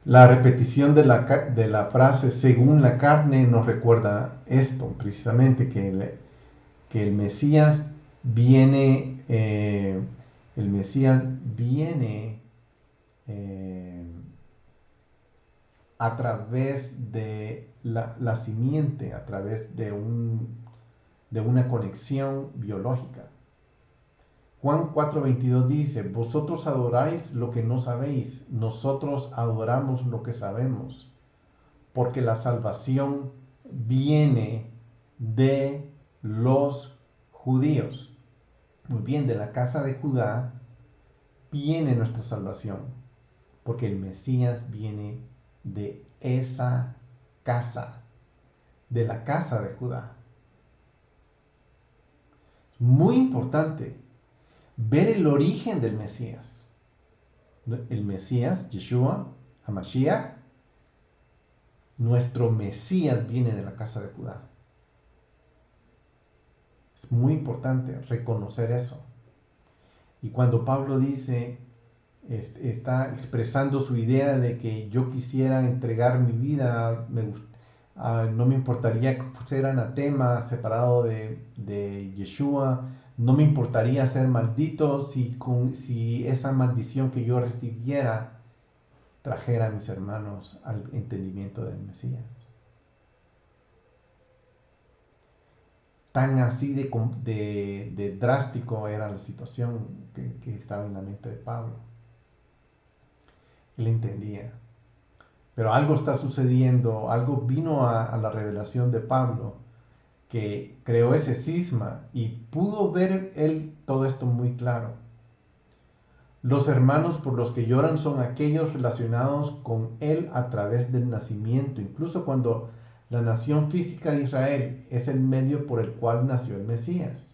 La repetición de la frase según la carne nos recuerda esto, precisamente que el Mesías viene, a través de la simiente, a través de una conexión biológica. Juan 4:22 dice, vosotros adoráis lo que no sabéis, nosotros adoramos lo que sabemos, porque la salvación viene de los judíos. Muy bien, de la casa de Judá viene nuestra salvación, porque el Mesías viene de esa casa, de la casa de Judá. Muy importante ver el origen del Mesías. El Mesías, Yeshua, Hamashiach, nuestro Mesías viene de la casa de Judá. Es muy importante reconocer eso. Y cuando Pablo dice, está expresando su idea de que yo quisiera entregar mi vida, no me importaría ser anatema, separado de Yeshua, no me importaría ser maldito si esa maldición que yo recibiera trajera a mis hermanos al entendimiento del Mesías. Tan así de drástico era la situación que estaba en la mente de Pablo. Él entendía. Pero algo está sucediendo, algo vino a la revelación de Pablo que creó ese cisma y pudo ver él todo esto muy claro. Los hermanos por los que lloran son aquellos relacionados con él a través del nacimiento, incluso cuando la nación física de Israel es el medio por el cual nació el Mesías.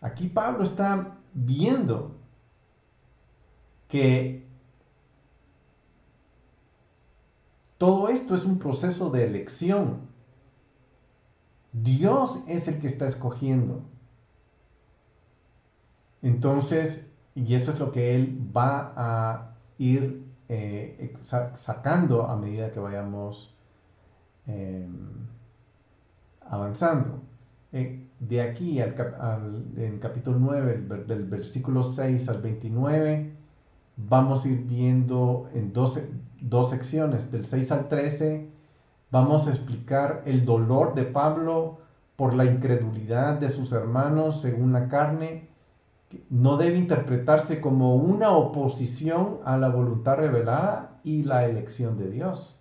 Aquí Pablo está viendo que todo esto es un proceso de elección. Dios es el que está escogiendo. Entonces, y eso es lo que él va a ir sacando a medida que vayamos avanzando. De aquí en capítulo 9, del versículo 6 al 29, vamos a ir viendo en dos secciones, del 6 al 13, vamos a explicar el dolor de Pablo por la incredulidad de sus hermanos según la carne. No debe interpretarse como una oposición a la voluntad revelada y la elección de Dios.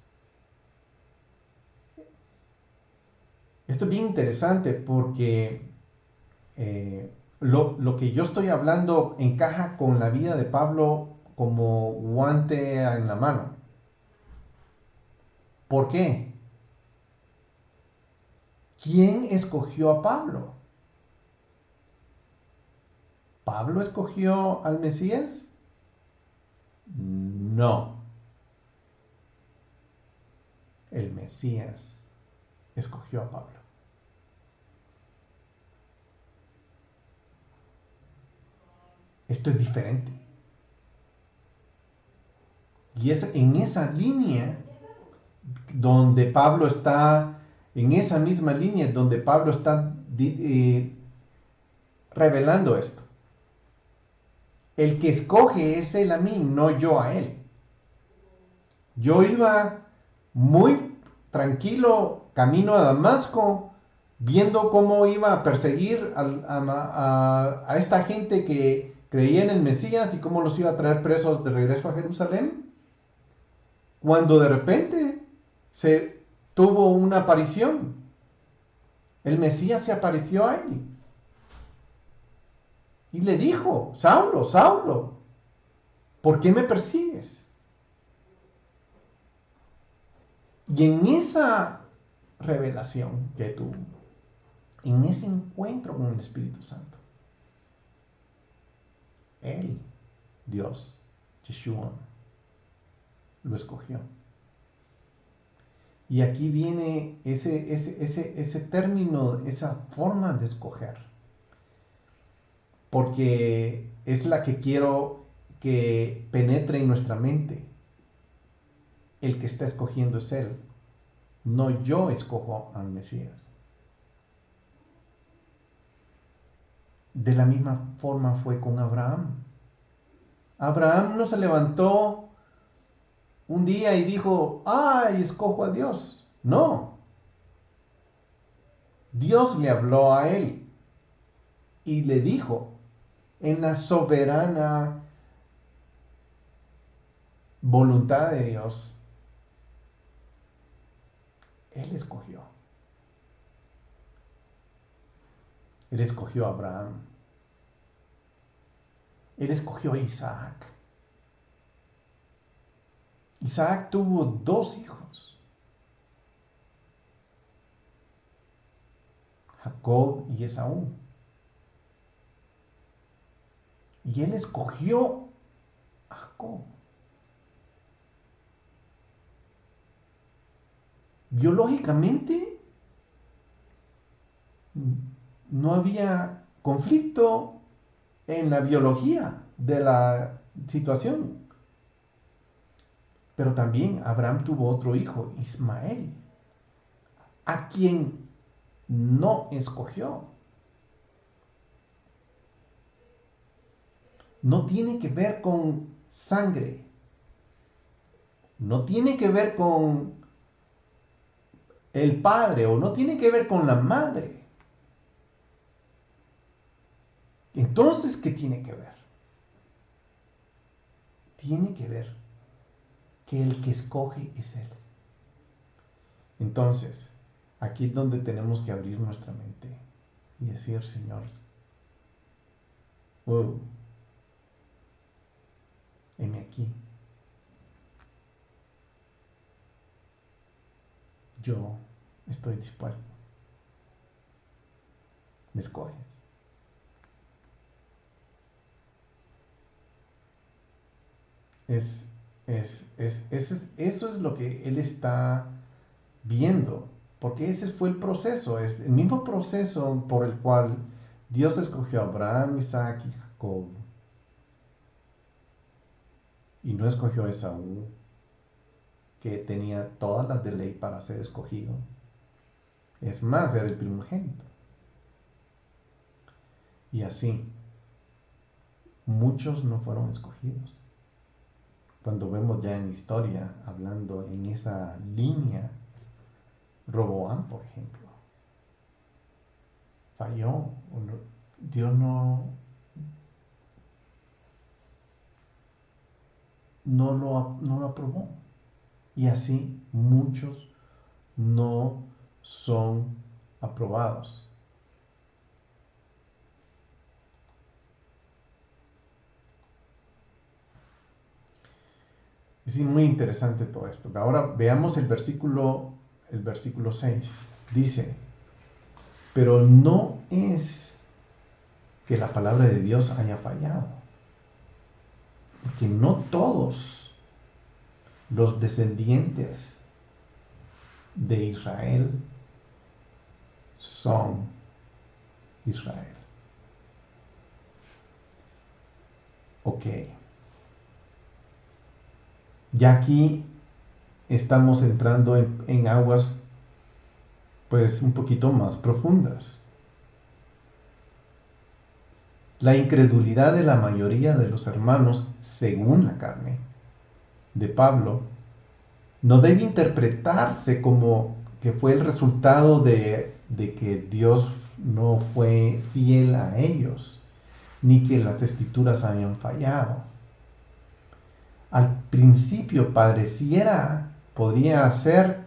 Esto es bien interesante porque lo que yo estoy hablando encaja con la vida de Pablo como guante en la mano. ¿Por qué? ¿Quién escogió a Pablo? ¿Pablo escogió al Mesías? No. El Mesías escogió a Pablo. Esto es diferente. Y es en esa línea donde Pablo está, en esa misma línea donde Pablo está revelando esto. El que escoge es él a mí, no yo a él. Yo iba muy tranquilo camino a Damasco, viendo cómo iba a perseguir a esta gente que creía en el Mesías y cómo los iba a traer presos de regreso a Jerusalén, cuando de repente se tuvo una aparición. El Mesías se apareció a él y le dijo: Saulo, Saulo, ¿por qué me persigues? Y en esa revelación que tuvo, en ese encuentro con el Espíritu Santo, Él, Dios, Yeshua, lo escogió. Y aquí viene ese término, esa forma de escoger, porque es la que quiero que penetre en nuestra mente. El que está escogiendo es Él, no yo escojo al Mesías. De la misma forma fue con Abraham. Abraham no se levantó un día y dijo: ¡ay, escojo a Dios! No. Dios le habló a él y le dijo, en la soberana voluntad de Dios, Él escogió. Él escogió a Abraham. Él escogió a Isaac. Isaac tuvo 2 hijos, Jacob y Esaú. Y él escogió a Jacob. Biológicamente no había conflicto en la biología de la situación. Pero también Abraham tuvo otro hijo, Ismael, a quien no escogió. No tiene que ver con sangre. No tiene que ver con el padre o no tiene que ver con la madre. Entonces, ¿qué tiene que ver? Tiene que ver que el que escoge es Él. Entonces, aquí es donde tenemos que abrir nuestra mente y decir: Señor, heme aquí. Yo estoy dispuesto. ¿Me escoges? Eso es lo que Él está viendo, porque ese fue el proceso, es el mismo proceso por el cual Dios escogió a Abraham, Isaac y Jacob, y no escogió a Esaú, que tenía todas las de ley para ser escogido. Es más, era el primogénito. Y así, muchos no fueron escogidos. Cuando vemos ya en la historia, hablando en esa línea, Roboam, por ejemplo, falló. Dios no lo aprobó. Y así muchos no son aprobados. Es muy interesante todo esto. Ahora veamos el versículo 6. Dice: pero no es que la palabra de Dios haya fallado, porque no todos los descendientes de Israel son Israel. Ok. Ya aquí estamos entrando en aguas pues un poquito más profundas. La incredulidad de la mayoría de los hermanos, según la carne de Pablo, no debe interpretarse como que fue el resultado de que Dios no fue fiel a ellos, ni que las escrituras habían fallado. Al principio podría ser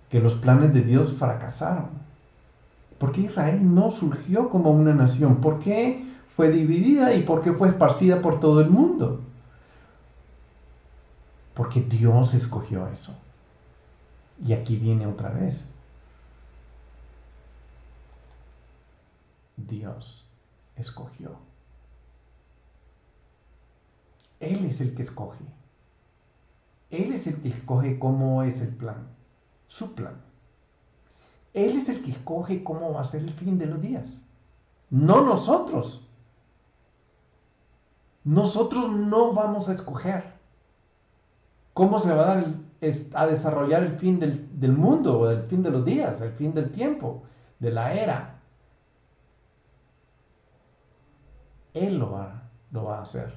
que los planes de Dios fracasaron. ¿Por qué Israel no surgió como una nación? ¿Por qué fue dividida y por qué fue esparcida por todo el mundo? Porque Dios escogió eso. Y aquí viene otra vez. Dios escogió. Él es el que escoge. Él es el que escoge cómo es el plan, su plan. Él es el que escoge cómo va a ser el fin de los días. No nosotros. Nosotros no vamos a escoger cómo se va a desarrollar el fin del mundo, o el fin de los días, el fin del tiempo, de la era. Él lo va a hacer.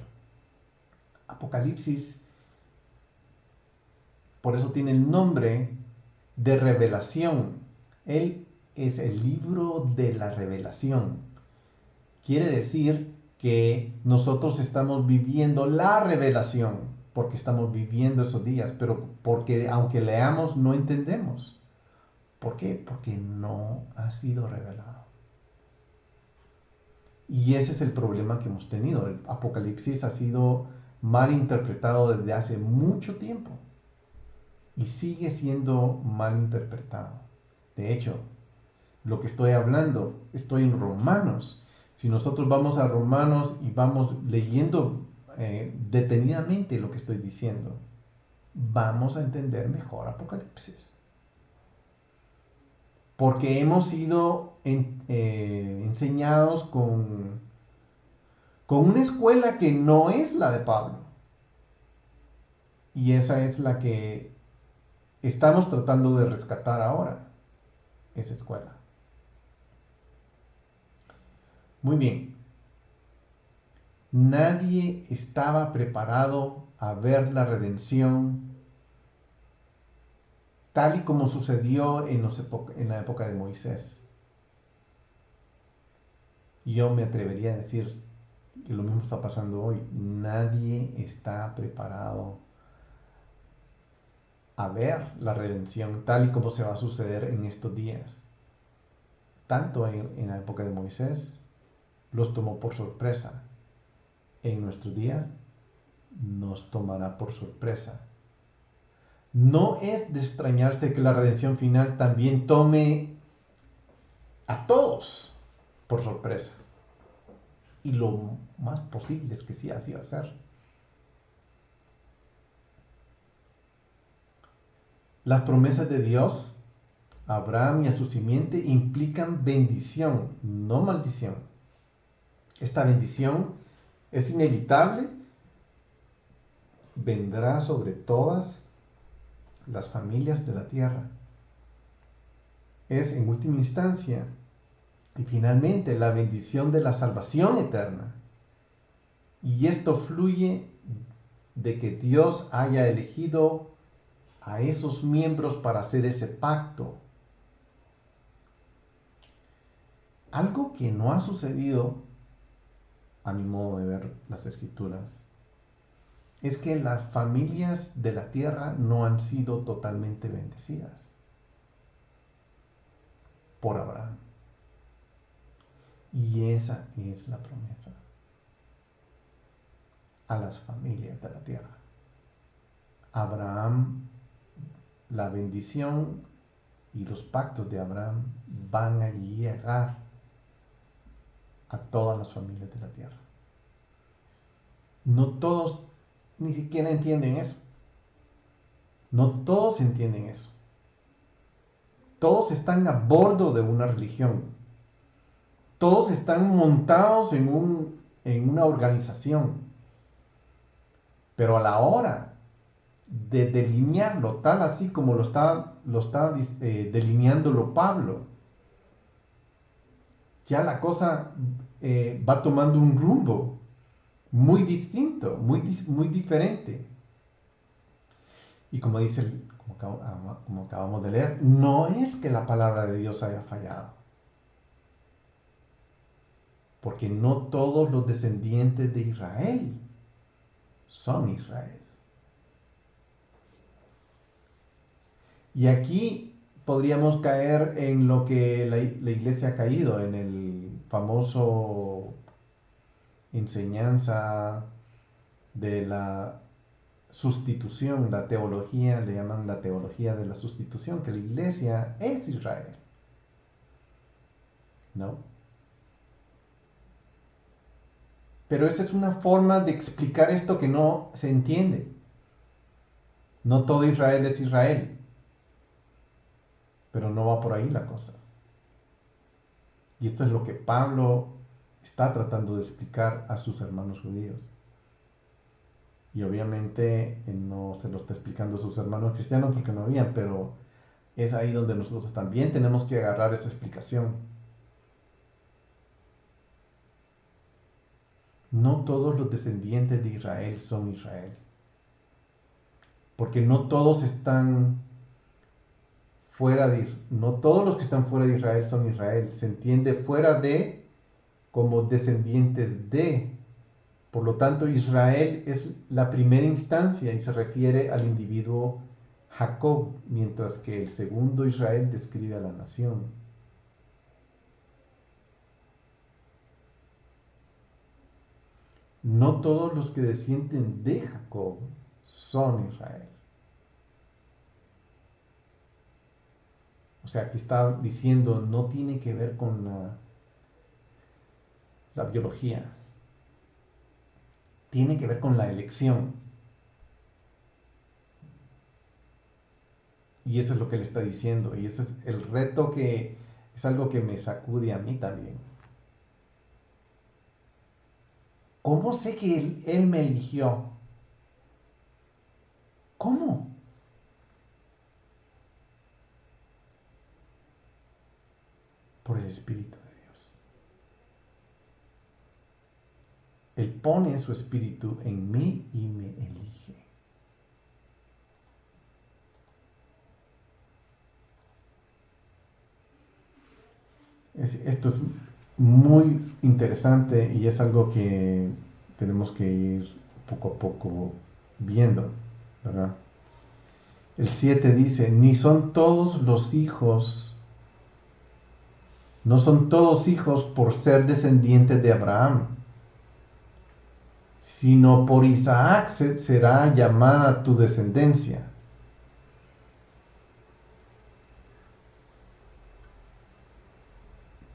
Apocalipsis, por eso tiene el nombre de revelación. Él es el libro de la revelación. Quiere decir que nosotros estamos viviendo la revelación, porque estamos viviendo esos días, pero porque aunque leamos no entendemos. ¿Por qué? Porque no ha sido revelado. Y ese es el problema que hemos tenido. El Apocalipsis ha sido mal interpretado desde hace mucho tiempo y sigue siendo mal interpretado. De hecho, lo que estoy hablando, estoy en Romanos. Si nosotros vamos a Romanos y vamos leyendo detenidamente lo que estoy diciendo, vamos a entender mejor Apocalipsis. Porque hemos sido enseñados con una escuela que no es la de Pablo. Y esa es la que estamos tratando de rescatar ahora, esa escuela. Muy bien. Nadie estaba preparado a ver la redención tal y como sucedió en la época de Moisés. Yo me atrevería a decir que lo mismo está pasando hoy. Nadie está preparado a ver la redención tal y como se va a suceder en estos días. Tanto en la época de Moisés los tomó por sorpresa. En nuestros días nos tomará por sorpresa. No es de extrañarse que la redención final también tome a todos por sorpresa. Y lo más posible es que sí, así va a ser. Las promesas de Dios a Abraham y a su simiente implican bendición, no maldición. Esta bendición es inevitable, vendrá sobre todas las familias de la tierra. Es en última instancia y finalmente la bendición de la salvación eterna. Y esto fluye de que Dios haya elegido a esos miembros para hacer ese pacto. Algo que no ha sucedido, a mi modo de ver las escrituras, es que las familias de la tierra no han sido totalmente bendecidas por Abraham. Y esa es la promesa a las familias de la tierra. Abraham, la bendición y los pactos de Abraham van a llegar a todas las familias de la tierra. No todos ni siquiera entienden eso. No todos entienden eso. Todos están a bordo de una religión. Todos están montados en una organización. Pero a la hora de delinearlo, tal así como lo está delineándolo Pablo, ya la cosa va tomando un rumbo muy distinto, muy diferente. Y como dice, como acabamos de leer, no es que la palabra de Dios haya fallado. Porque no todos los descendientes de Israel son Israel. Y aquí podríamos caer en lo que la iglesia ha caído, en el famoso enseñanza de la sustitución, la teología, le llaman la teología de la sustitución, que la iglesia es Israel. ¿No? Pero esa es una forma de explicar esto que no se entiende. No todo Israel es Israel. Pero no va por ahí la cosa. Y esto es lo que Pablo está tratando de explicar a sus hermanos judíos. Y obviamente no se lo está explicando a sus hermanos cristianos porque no habían, pero es ahí donde nosotros también tenemos que agarrar esa explicación. No todos los descendientes de Israel son Israel. Porque no todos están no todos los que están fuera de Israel son Israel. Se entiende fuera de como descendientes de. Por lo tanto, Israel es la primera instancia y se refiere al individuo Jacob, mientras que el segundo Israel describe a la nación. No todos los que descienden de Jacob son Israel. O sea, aquí está diciendo, no tiene que ver con la biología. Tiene que ver con la elección. Y eso es lo que él está diciendo. Y ese es el reto que es algo que me sacude a mí también. ¿Cómo sé que él me eligió? ¿Cómo? Por el Espíritu de Dios. Él pone su Espíritu en mí y me elige. Esto es muy interesante y es algo que tenemos que ir poco a poco viendo, ¿verdad? El 7 dice, no son todos hijos por ser descendientes de Abraham, sino por Isaac será llamada tu descendencia.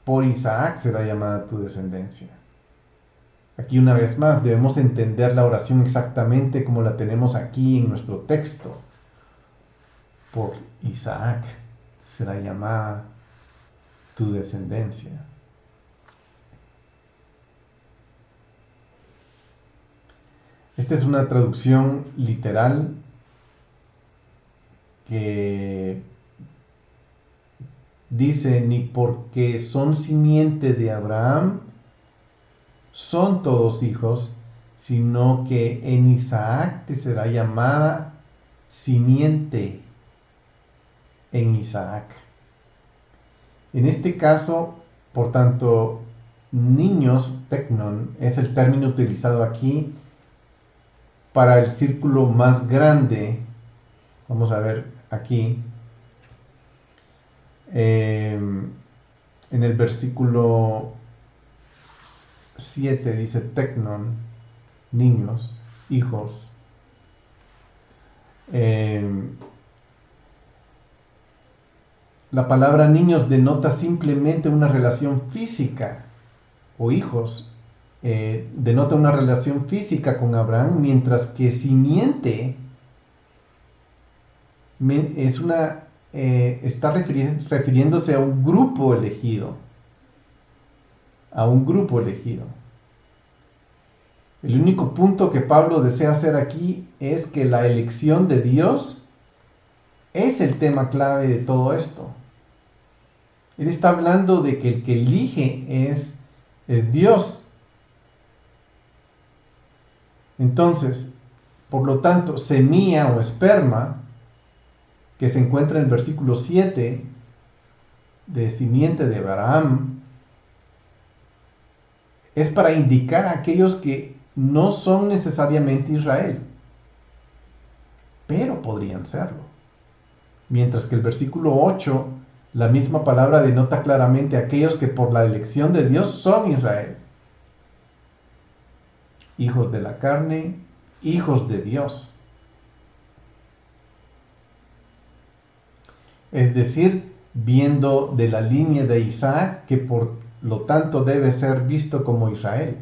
Por Isaac será llamada tu descendencia. Aquí una vez más debemos entender la oración exactamente como la tenemos aquí en nuestro texto. Por Isaac será llamada tu descendencia. Esta es una traducción literal que dice, ni porque son simiente de Abraham, son todos hijos, sino que en Isaac te será llamada simiente en Isaac. En este caso, por tanto, niños, teknon, es el término utilizado aquí para el círculo más grande. Vamos a ver aquí. En el versículo 7 dice teknon, niños, hijos. La palabra niños denota simplemente una relación física, o hijos, denota una relación física con Abraham, mientras que simiente es está refiriéndose a un grupo elegido. A un grupo elegido. El único punto que Pablo desea hacer aquí es que la elección de Dios es el tema clave de todo esto. Él está hablando de que el que elige es es Dios. Entonces, por lo tanto, semilla o esperma, que se encuentra en el versículo 7, de simiente de Abraham, es para indicar a aquellos que no son necesariamente Israel, pero podrían serlo. Mientras que el versículo 8, la misma palabra denota claramente a aquellos que por la elección de Dios son Israel. Hijos de la carne, hijos de Dios. Es decir, viendo de la línea de Isaac, que por lo tanto debe ser visto como Israel.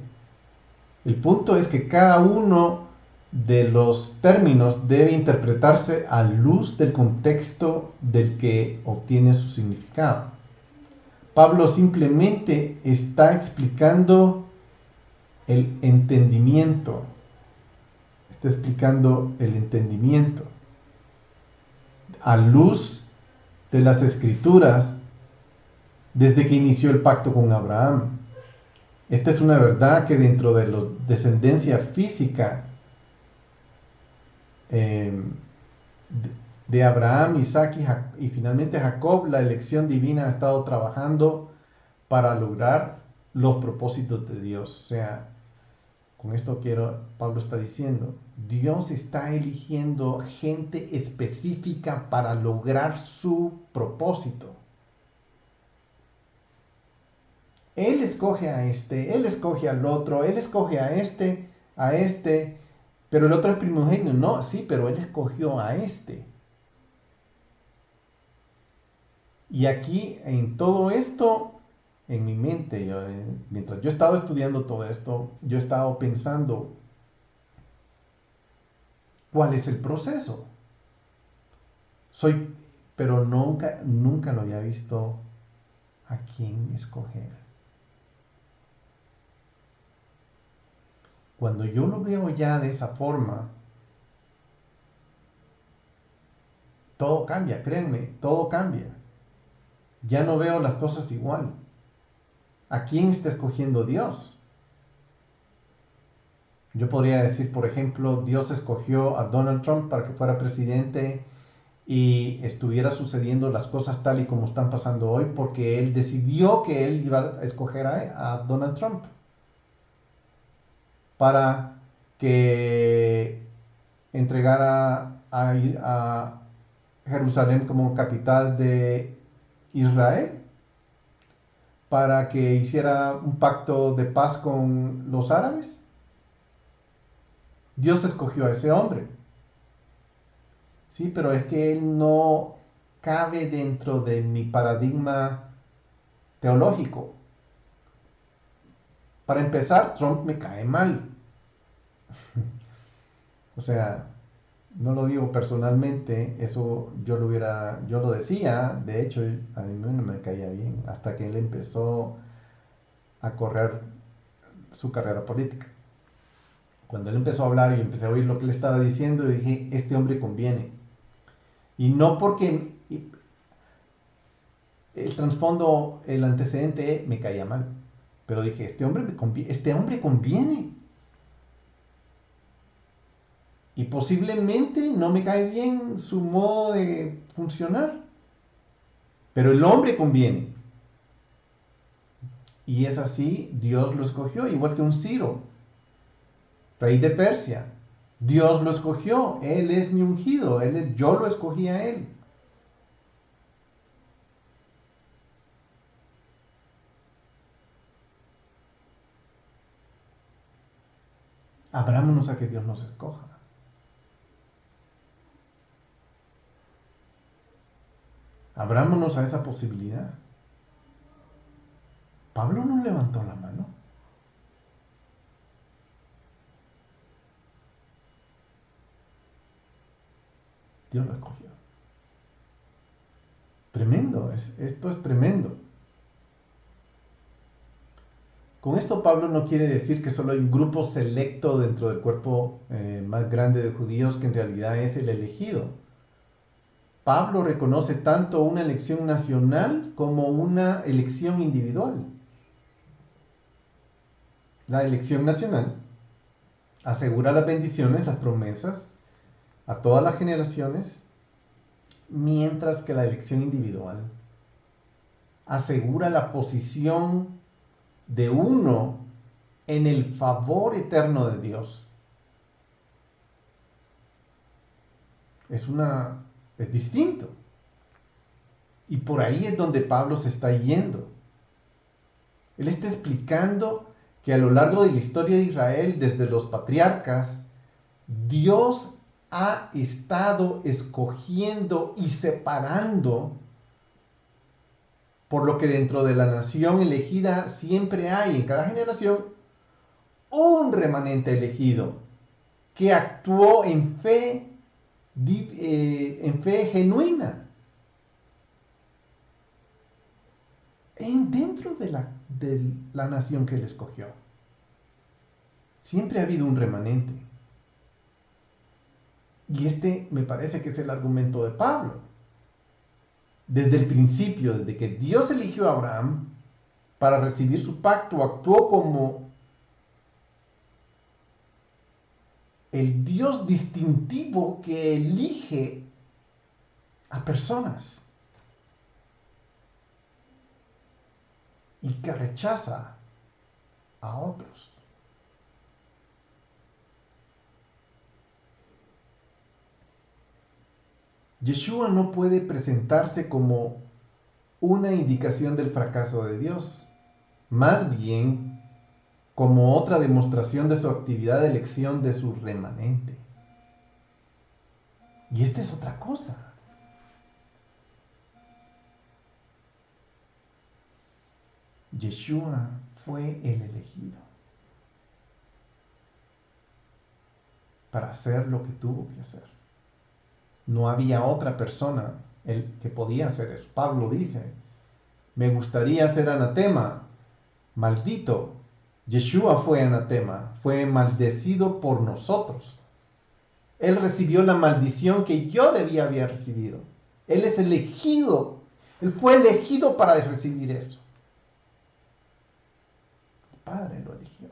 El punto es que cada uno de los términos debe interpretarse a luz del contexto del que obtiene su significado. Pablo simplemente está explicando el entendimiento. Está explicando el entendimiento a luz de las escrituras desde que inició el pacto con Abraham. Esta es una verdad que dentro de la descendencia física de Abraham, Isaac y finalmente Jacob, la elección divina ha estado trabajando para lograr los propósitos de Dios. O sea, con esto Pablo está diciendo, Dios está eligiendo gente específica para lograr su propósito. Él escoge a este, él escoge al otro, él escoge a este, pero el otro es primogénito. No, sí, pero él escogió a este. Y aquí, en todo esto, en mi mente, mientras yo he estado estudiando todo esto, yo he estado pensando, ¿cuál es el proceso? Pero nunca lo había visto a quién escoger. Cuando yo lo veo ya de esa forma, todo cambia, créanme, todo cambia. Ya no veo las cosas igual. ¿A quién está escogiendo Dios? Yo podría decir, por ejemplo, Dios escogió a Donald Trump para que fuera presidente y estuviera sucediendo las cosas tal y como están pasando hoy porque él decidió que él iba a escoger a Donald Trump para que entregara a Jerusalén como capital de Israel, para que hiciera un pacto de paz con los árabes. Dios escogió a ese hombre. Sí, pero es que él no cabe dentro de mi paradigma teológico. Para empezar, Trump me cae mal. O sea, no lo digo personalmente, eso yo lo decía, de hecho, a mí no me caía bien, hasta que él empezó a correr su carrera política. Cuando él empezó a hablar y empecé a oír lo que él estaba diciendo, dije, este hombre conviene. Y no porque el trasfondo, el antecedente me caía mal, pero dije, este hombre conviene. Y posiblemente no me cae bien su modo de funcionar, pero el hombre conviene. Y es así, Dios lo escogió, igual que un Ciro, rey de Persia. Dios lo escogió, él es mi ungido, yo lo escogí a él. Abrámonos a que Dios nos escoja. Abrámonos a esa posibilidad. Pablo no levantó la mano. Dios lo escogió. Tremendo, esto es tremendo. Con esto Pablo no quiere decir que solo hay un grupo selecto dentro del cuerpo más grande de judíos que en realidad es el elegido. Pablo reconoce tanto una elección nacional como una elección individual. La elección nacional asegura las bendiciones, las promesas a todas las generaciones, mientras que la elección individual asegura la posición de uno en el favor eterno de Dios. Es distinto. Y por ahí es donde Pablo se está yendo. Él está explicando que a lo largo de la historia de Israel, desde los patriarcas, Dios ha estado escogiendo y separando, por lo que dentro de la nación elegida siempre hay en cada generación un remanente elegido que actuó en fe genuina dentro de la nación que él escogió. Siempre ha habido un remanente. Y este me parece que es el argumento de Pablo. Desde el principio, desde que Dios eligió a Abraham para recibir su pacto, actuó como el Dios distintivo que elige a personas y que rechaza a otros. Yeshua no puede presentarse como una indicación del fracaso de Dios, más bien como otra demostración de su actividad de elección de su remanente. Y esta es otra cosa. Yeshua fue el elegido para hacer lo que tuvo que hacer. No había otra persona que podía hacer eso. Pablo dice, me gustaría ser anatema, maldito. Yeshua fue anatema, fue maldecido por nosotros. Él recibió la maldición que yo debía haber recibido. Él es elegido. Él fue elegido para recibir eso. El Padre lo eligió.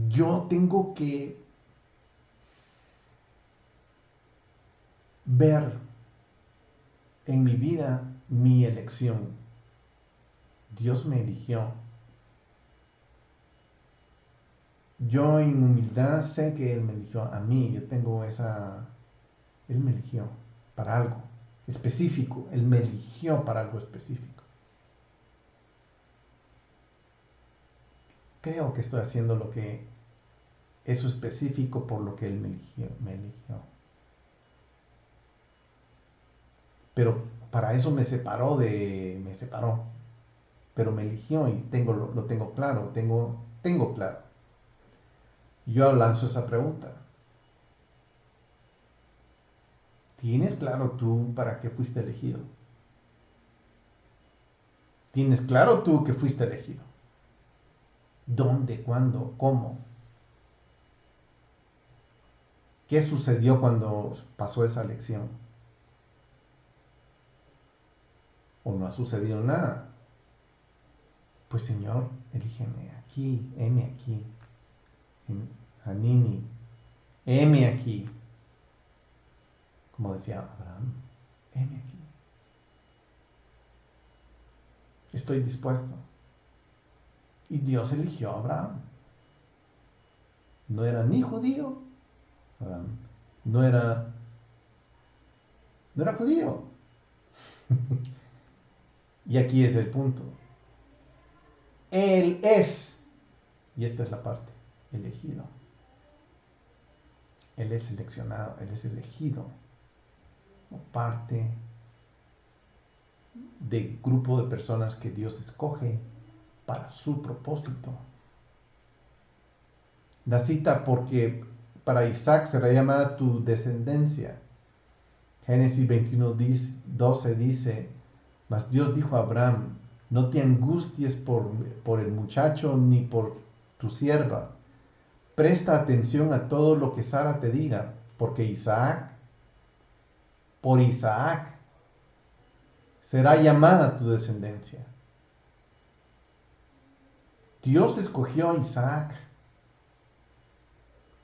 Yo tengo que ver en mi vida mi elección. Dios me eligió. Yo en humildad sé que Él me eligió a mí. Él me eligió para algo específico. Él me eligió para algo específico. Creo que estoy haciendo lo que eso específico por lo que Él me eligió. Pero para eso me separó, pero me eligió y lo tengo claro, tengo claro. Yo lanzo esa pregunta. ¿Tienes claro tú para qué fuiste elegido? ¿Tienes claro tú que fuiste elegido? ¿Dónde? ¿Cuándo? ¿Cómo? ¿Qué sucedió cuando pasó esa elección? ¿O no ha sucedido nada? Pues Señor, elígeme aquí, heme aquí, Hanini, heme aquí. Como decía Abraham, heme aquí. Estoy dispuesto. Y Dios eligió a Abraham. No era ni judío, Abraham. No era judío. Y aquí es el punto. Él es, y esta es la parte, elegido. Él es seleccionado, Él es elegido como parte del grupo de personas que Dios escoge para su propósito. La cita porque para Isaac será llamada tu descendencia. Génesis 21:12 dice, mas Dios dijo a Abraham, no te angusties por el muchacho ni por tu sierva. Presta atención a todo lo que Sara te diga, porque por Isaac será llamada tu descendencia. Dios escogió a Isaac,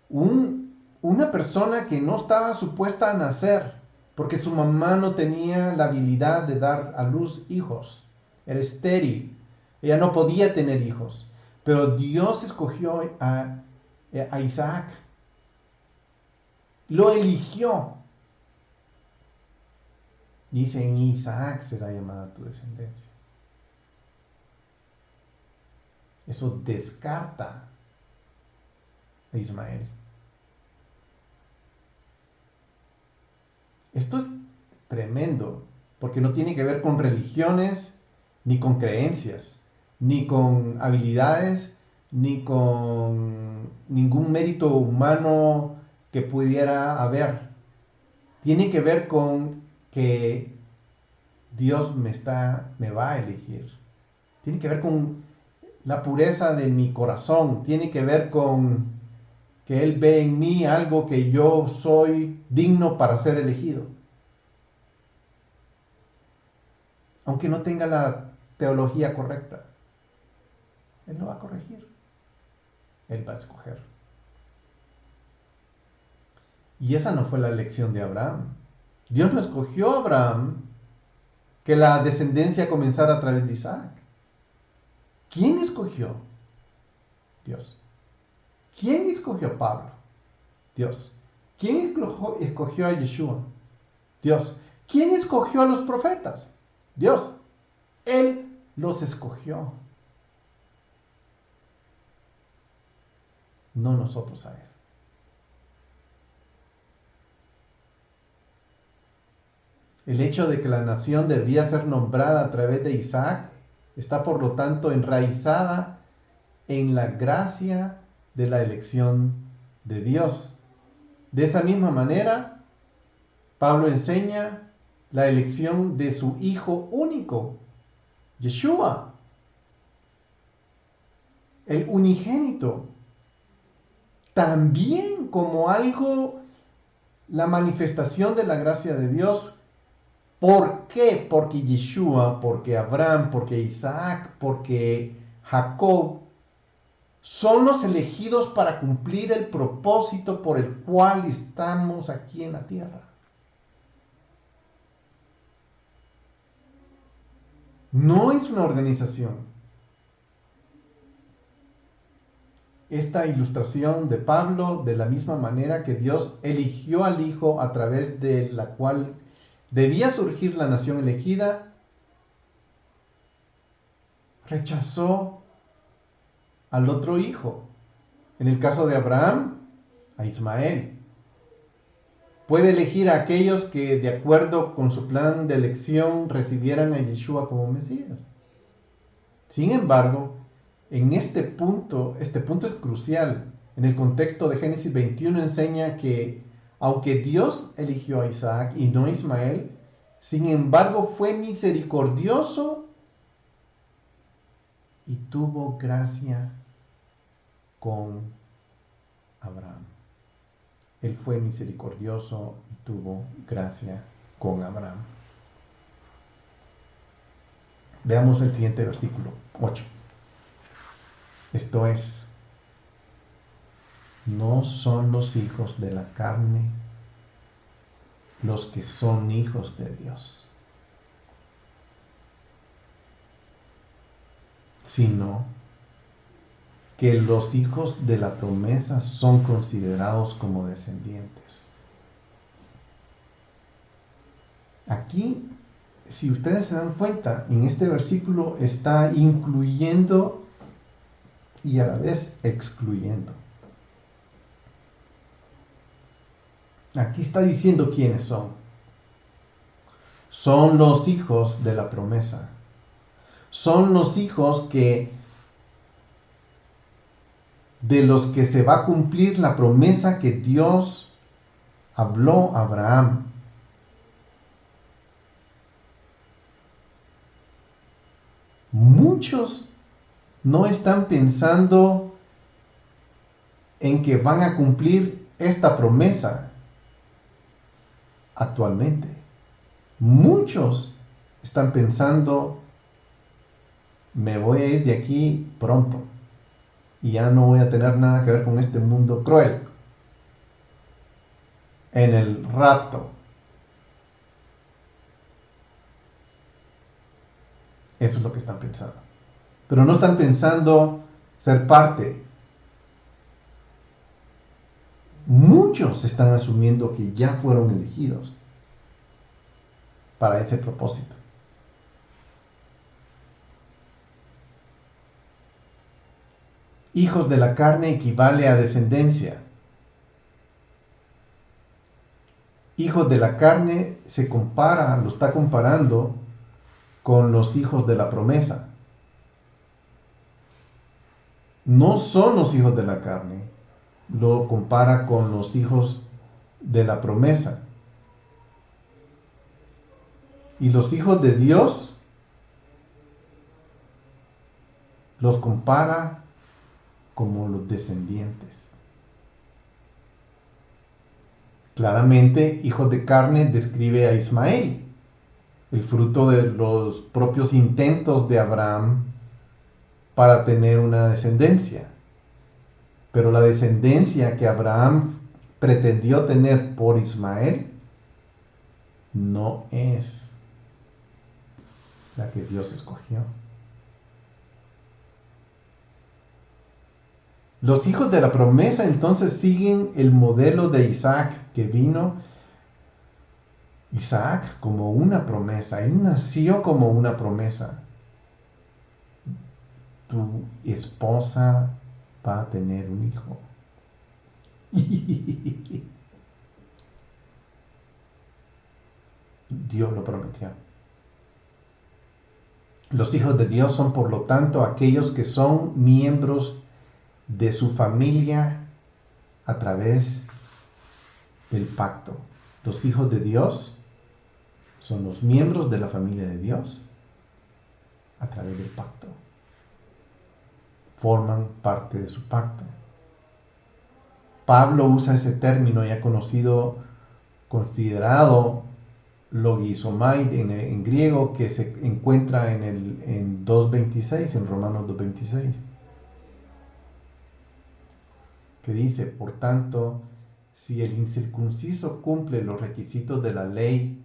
una persona que no estaba supuesta a nacer, porque su mamá no tenía la habilidad de dar a luz hijos. Era estéril. Ella no podía tener hijos. Pero Dios escogió a Isaac. Lo eligió. Dice, en Isaac será llamada tu descendencia. Eso descarta a Ismael. Esto es tremendo, porque no tiene que ver con religiones, ni con creencias, ni con habilidades, ni con ningún mérito humano que pudiera haber. Tiene que ver con que Dios me va a elegir. Tiene que ver con la pureza de mi corazón. Tiene que ver con que Él ve en mí algo que yo soy digno para ser elegido. Aunque no tenga la teología correcta, Él lo va a corregir. Él va a escoger. Y esa no fue la elección de Abraham. Dios no escogió a Abraham que la descendencia comenzara a través de Isaac. ¿Quién escogió? Dios. ¿Quién escogió a Pablo? Dios. ¿Quién escogió a Yeshua? Dios. ¿Quién escogió a los profetas? Dios. Él los escogió. No nosotros a Él. El hecho de que la nación debía ser nombrada a través de Isaac está por lo tanto enraizada en la gracia de la elección de Dios. De esa misma manera, Pablo enseña la elección de su Hijo único, Yeshua, el unigénito, también como algo, la manifestación de la gracia de Dios. ¿Por qué? Porque Yeshua, porque Abraham, porque Isaac, porque Jacob son los elegidos para cumplir el propósito por el cual estamos aquí en la tierra. No es una organización. Esta ilustración de Pablo, de la misma manera que Dios eligió al Hijo a través de la cual debía surgir la nación elegida, rechazó al otro hijo. En el caso de Abraham, a Ismael. Puede elegir a aquellos que, de acuerdo con su plan de elección, recibieran a Yeshua como Mesías. Sin embargo, en este punto es crucial. En el contexto de Génesis 21 enseña que, aunque Dios eligió a Isaac y no a Ismael, sin embargo fue misericordioso y tuvo gracia con Abraham. Él fue misericordioso y tuvo gracia con Abraham. Veamos el siguiente versículo, 8. Esto es, no son los hijos de la carne los que son hijos de Dios, sino que los hijos de la promesa son considerados como descendientes. Aquí, si ustedes se dan cuenta, en este versículo está incluyendo y a la vez excluyendo. Aquí está diciendo quiénes son. Son los hijos de la promesa. Son los hijos de los que se va a cumplir la promesa que Dios habló a Abraham. Muchos no están pensando en que van a cumplir esta promesa actualmente. Muchos están pensando, me voy a ir de aquí pronto y ya no voy a tener nada que ver con este mundo cruel. En el rapto. Eso es lo que están pensando. Pero no están pensando ser parte. Muchos están asumiendo que ya fueron elegidos para ese propósito. Hijos de la carne equivale a descendencia. Hijos de la carne se compara, lo está comparando con los hijos de la promesa. No son los hijos de la carne, lo compara con los hijos de la promesa. Y los hijos de Dios los compara como los descendientes. Claramente, hijos de carne describe a Ismael, el fruto de los propios intentos de Abraham para tener una descendencia. Pero la descendencia que Abraham pretendió tener por Ismael no es la que Dios escogió. Los hijos de la promesa entonces siguen el modelo de Isaac, que vino Isaac como una promesa. Él nació como una promesa. Tu esposa va a tener un hijo. Dios lo prometió. Los hijos de Dios son, por lo tanto, aquellos que son miembros de su familia a través del pacto. Los hijos de Dios son los miembros de la familia de Dios a través del pacto. Forman parte de su pacto. Pablo usa ese término ya considerado logisomai en griego, que se encuentra en 2.26, en Romanos 2.26, que dice: por tanto, si el incircunciso cumple los requisitos de la ley,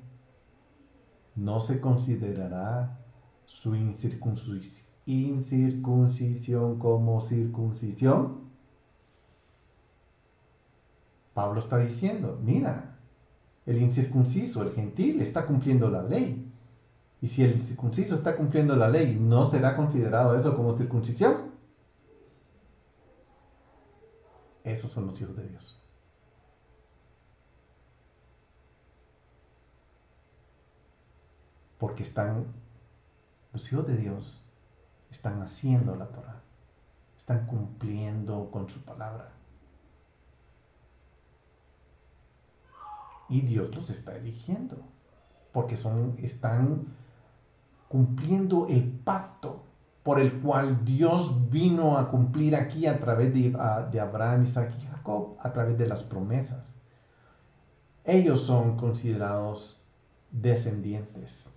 no se considerará su incircuncisión como circuncisión. Pablo está diciendo, mira, el incircunciso, el gentil, está cumpliendo la ley. Y si el incircunciso está cumpliendo la ley, ¿no será considerado eso como circuncisión? Esos son los hijos de Dios. Porque los hijos de Dios están haciendo la Torah, están cumpliendo con su palabra. Y Dios los está eligiendo, porque están cumpliendo el pacto por el cual Dios vino a cumplir aquí a través de Abraham, Isaac y Jacob, a través de las promesas. Ellos son considerados descendientes.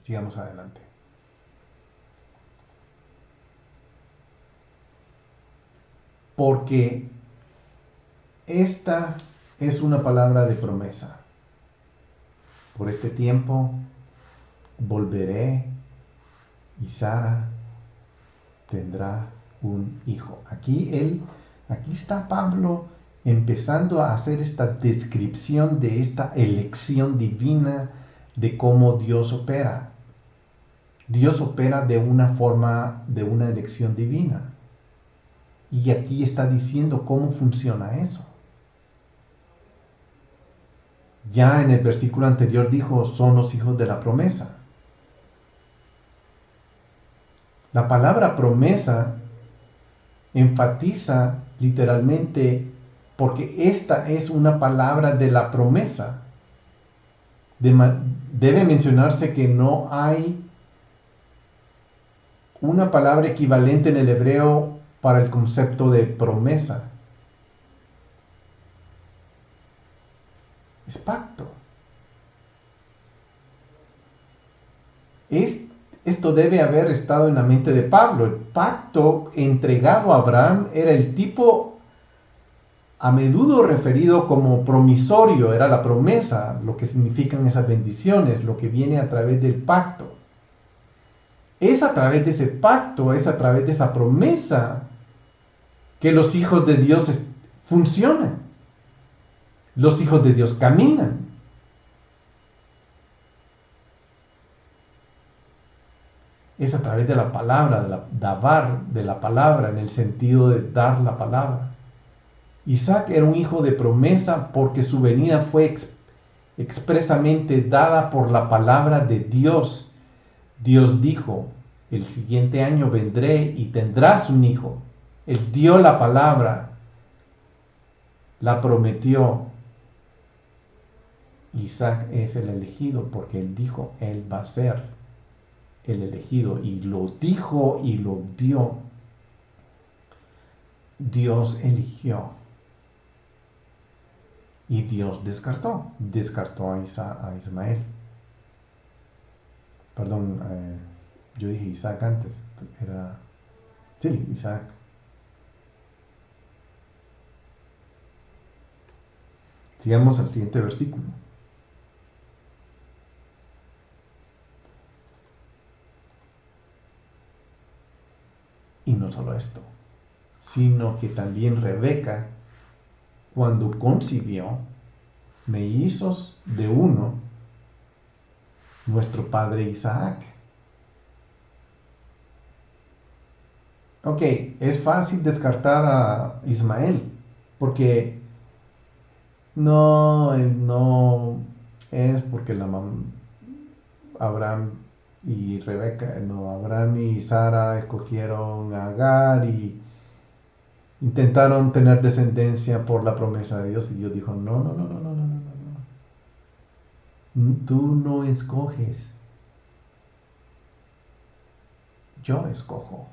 Sigamos adelante. Porque esta es una palabra de promesa. Por este tiempo volveré y Sara tendrá un hijo. Aquí está Pablo empezando a hacer esta descripción de esta elección divina, de cómo Dios opera. Dios opera de una forma, de una elección divina. Y aquí está diciendo cómo funciona eso. Ya en el versículo anterior dijo, son los hijos de la promesa. La palabra promesa enfatiza literalmente, porque esta es una palabra de la promesa. Debe mencionarse que no hay una palabra equivalente en el hebreo para el concepto de promesa. es pacto. Esto debe haber estado en la mente de Pablo. El pacto entregado a Abraham era el tipo a menudo referido como promisorio, era la promesa, lo que significan esas bendiciones, lo que viene a través del pacto. Es a través de ese pacto, es a través de esa promesa que los hijos de Dios funcionan. Los hijos de Dios caminan. Es a través de la palabra, de la palabra, en el sentido de dar la palabra. Isaac era un hijo de promesa porque su venida fue expresamente dada por la palabra de Dios. Dios dijo, el siguiente año vendré y tendrás un hijo. Él dio la palabra, la prometió. Isaac es el elegido porque él dijo, él va a ser el elegido, y lo dijo y lo dio. Dios eligió y Dios descartó a Ismael. Perdón, yo dije Isaac antes, Isaac. Sigamos al siguiente versículo. Y no solo esto, sino que también Rebeca, cuando concibió mellizos de uno, nuestro padre Isaac. Ok, es fácil descartar a Ismael, porque no es porque Abraham y Rebeca, no, Abraham y Sara escogieron a Agar y intentaron tener descendencia por la promesa de Dios, y Dios dijo, no. Tú no escoges, yo escojo.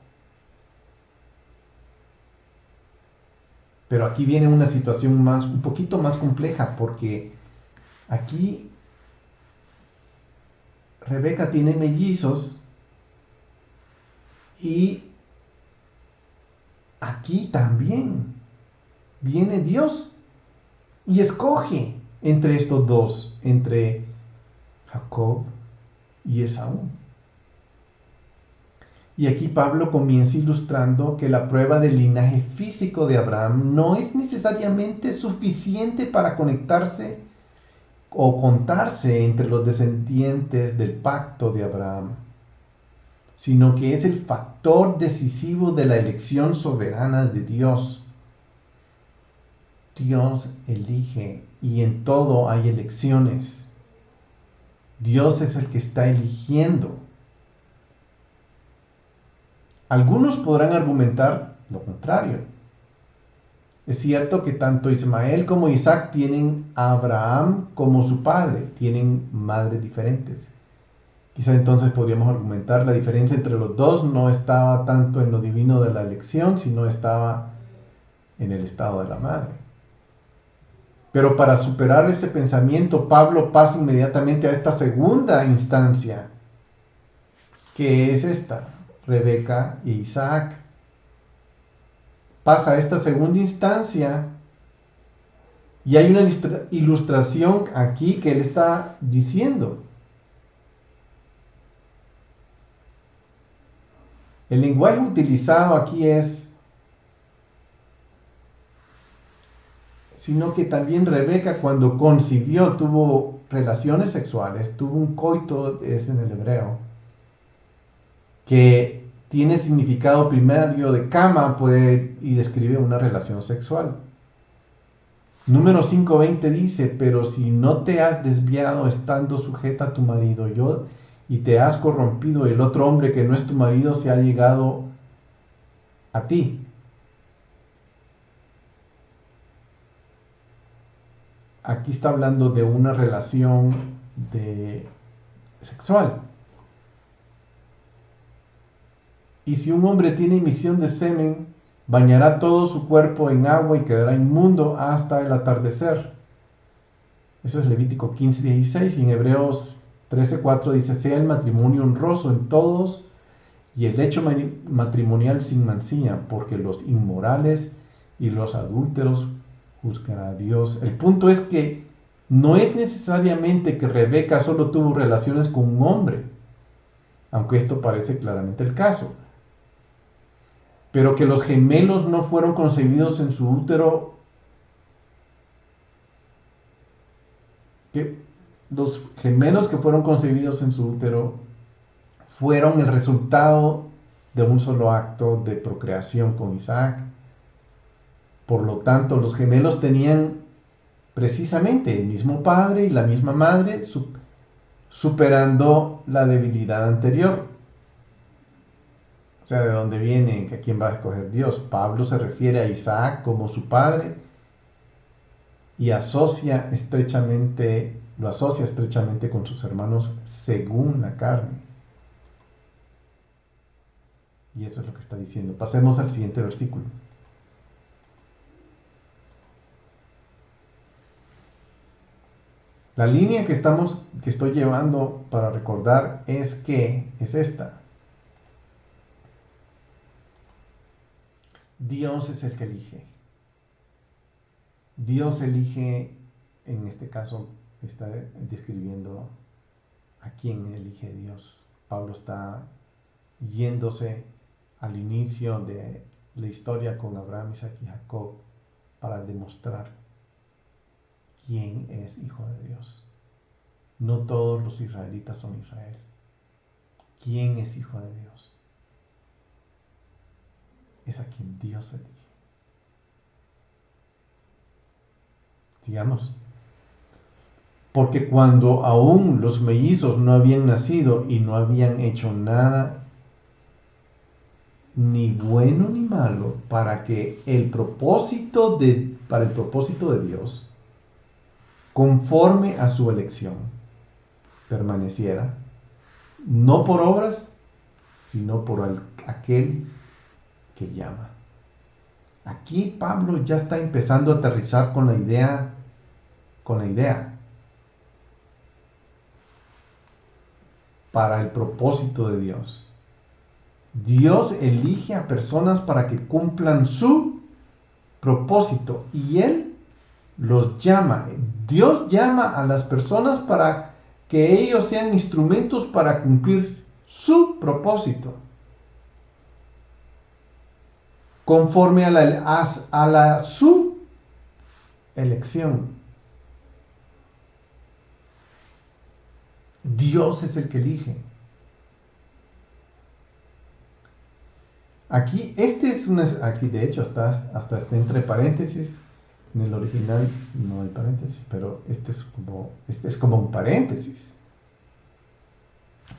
Pero aquí viene una situación un poquito más compleja, porque aquí Rebeca tiene mellizos y aquí también viene Dios y escoge entre estos dos, entre Jacob y Esaú. Y aquí Pablo comienza ilustrando que la prueba del linaje físico de Abraham no es necesariamente suficiente para conectarse o contarse entre los descendientes del pacto de Abraham, sino que es el factor decisivo de la elección soberana de Dios. Dios elige y en todo hay elecciones. Dios es el que está eligiendo. Algunos podrán argumentar lo contrario. Es cierto que tanto Ismael como Isaac tienen a Abraham como su padre, tienen madres diferentes. Quizá entonces podríamos argumentar la diferencia entre los dos no estaba tanto en lo divino de la elección, sino estaba en el estado de la madre. Pero para superar ese pensamiento, Pablo pasa inmediatamente a esta segunda instancia, que es esta: Rebeca e Isaac. Pasa a esta segunda instancia y hay una ilustración aquí que él está diciendo. El lenguaje utilizado aquí es, sino que también Rebeca, cuando concibió, tuvo relaciones sexuales, tuvo un coito, es en el hebreo, que tiene significado primario de cama, y describe una relación sexual. Número 5:20 dice, pero si no te has desviado estando sujeta a tu marido y te has corrompido, el otro hombre que no es tu marido se ha llegado a ti. Aquí está hablando de una relación sexual. Y si un hombre tiene emisión de semen, bañará todo su cuerpo en agua y quedará inmundo hasta el atardecer. Eso es Levítico 15:16, y en Hebreos 13:4 dice: sea el matrimonio honroso en todos y el hecho matrimonial sin mancilla, porque los inmorales y los adúlteros juzgará a Dios. El punto es que no es necesariamente que Rebeca solo tuvo relaciones con un hombre, aunque esto parece claramente el caso, pero que los gemelos no fueron concebidos en su útero, que los gemelos que fueron concebidos en su útero fueron el resultado de un solo acto de procreación con Isaac. Por lo tanto, los gemelos tenían precisamente el mismo padre y la misma madre, superando la debilidad anterior. O sea, ¿de dónde viene? ¿A quién va a escoger Dios? Pablo se refiere a Isaac como su padre y lo asocia estrechamente con sus hermanos según la carne. Y eso es lo que está diciendo. Pasemos al siguiente versículo. La línea que estoy llevando para recordar es esta. Dios es el que elige. Dios elige, en este caso está describiendo a quién elige Dios. Pablo está yéndose al inicio de la historia con Abraham, Isaac y Jacob para demostrar quién es hijo de Dios. No todos los israelitas son Israel. ¿Quién es hijo de Dios? Es a quien Dios elige. Sigamos. Porque cuando aún los mellizos no habían nacido y no habían hecho nada, ni bueno ni malo, para el propósito de Dios, conforme a su elección, permaneciera, no por obras, sino por aquel que llama. Aquí Pablo ya está empezando a aterrizar con la idea. Para el propósito de Dios. Dios elige a personas para que cumplan su propósito y Él los llama. Dios llama a las personas para que ellos sean instrumentos para cumplir su propósito. Conforme a su elección. Dios es el que elige. Aquí, aquí de hecho hasta está entre paréntesis. En el original no hay paréntesis, pero este es como un paréntesis.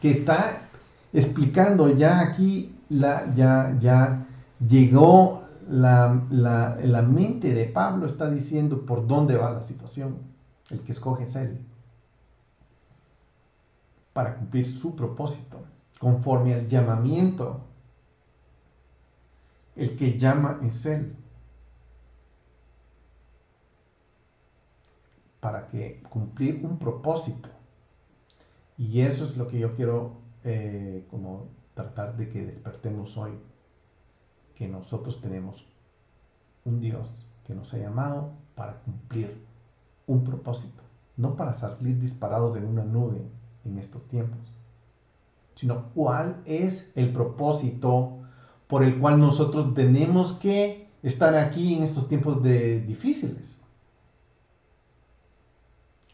Que está explicando ya aquí, ya llegó la mente de Pablo, está diciendo por dónde va la situación. El que escoge es él. Para cumplir su propósito, conforme al llamamiento. El que llama es Él. Para cumplir un propósito. Y eso es lo que yo quiero como tratar de que despertemos hoy. Que nosotros tenemos un Dios que nos ha llamado para cumplir un propósito. No para salir disparados en una nube en estos tiempos, sino cuál es el propósito por el cual nosotros tenemos que estar aquí en estos tiempos difíciles,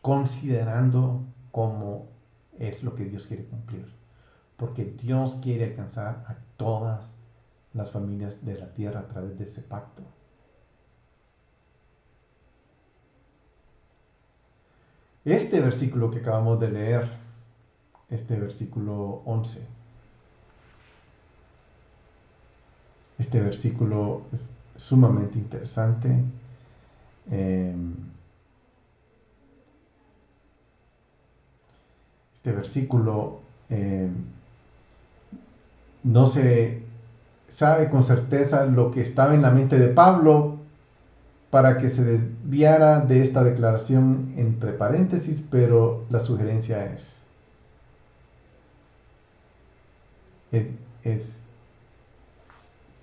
considerando cómo es lo que Dios quiere cumplir, porque Dios quiere alcanzar a todas las familias de la tierra a través de ese pacto. Este versículo que acabamos de leer, este versículo 11, este versículo es sumamente interesante. Este versículo no se sabe con certeza lo que estaba en la mente de Pablo, para que se desviara de esta declaración entre paréntesis, pero la sugerencia es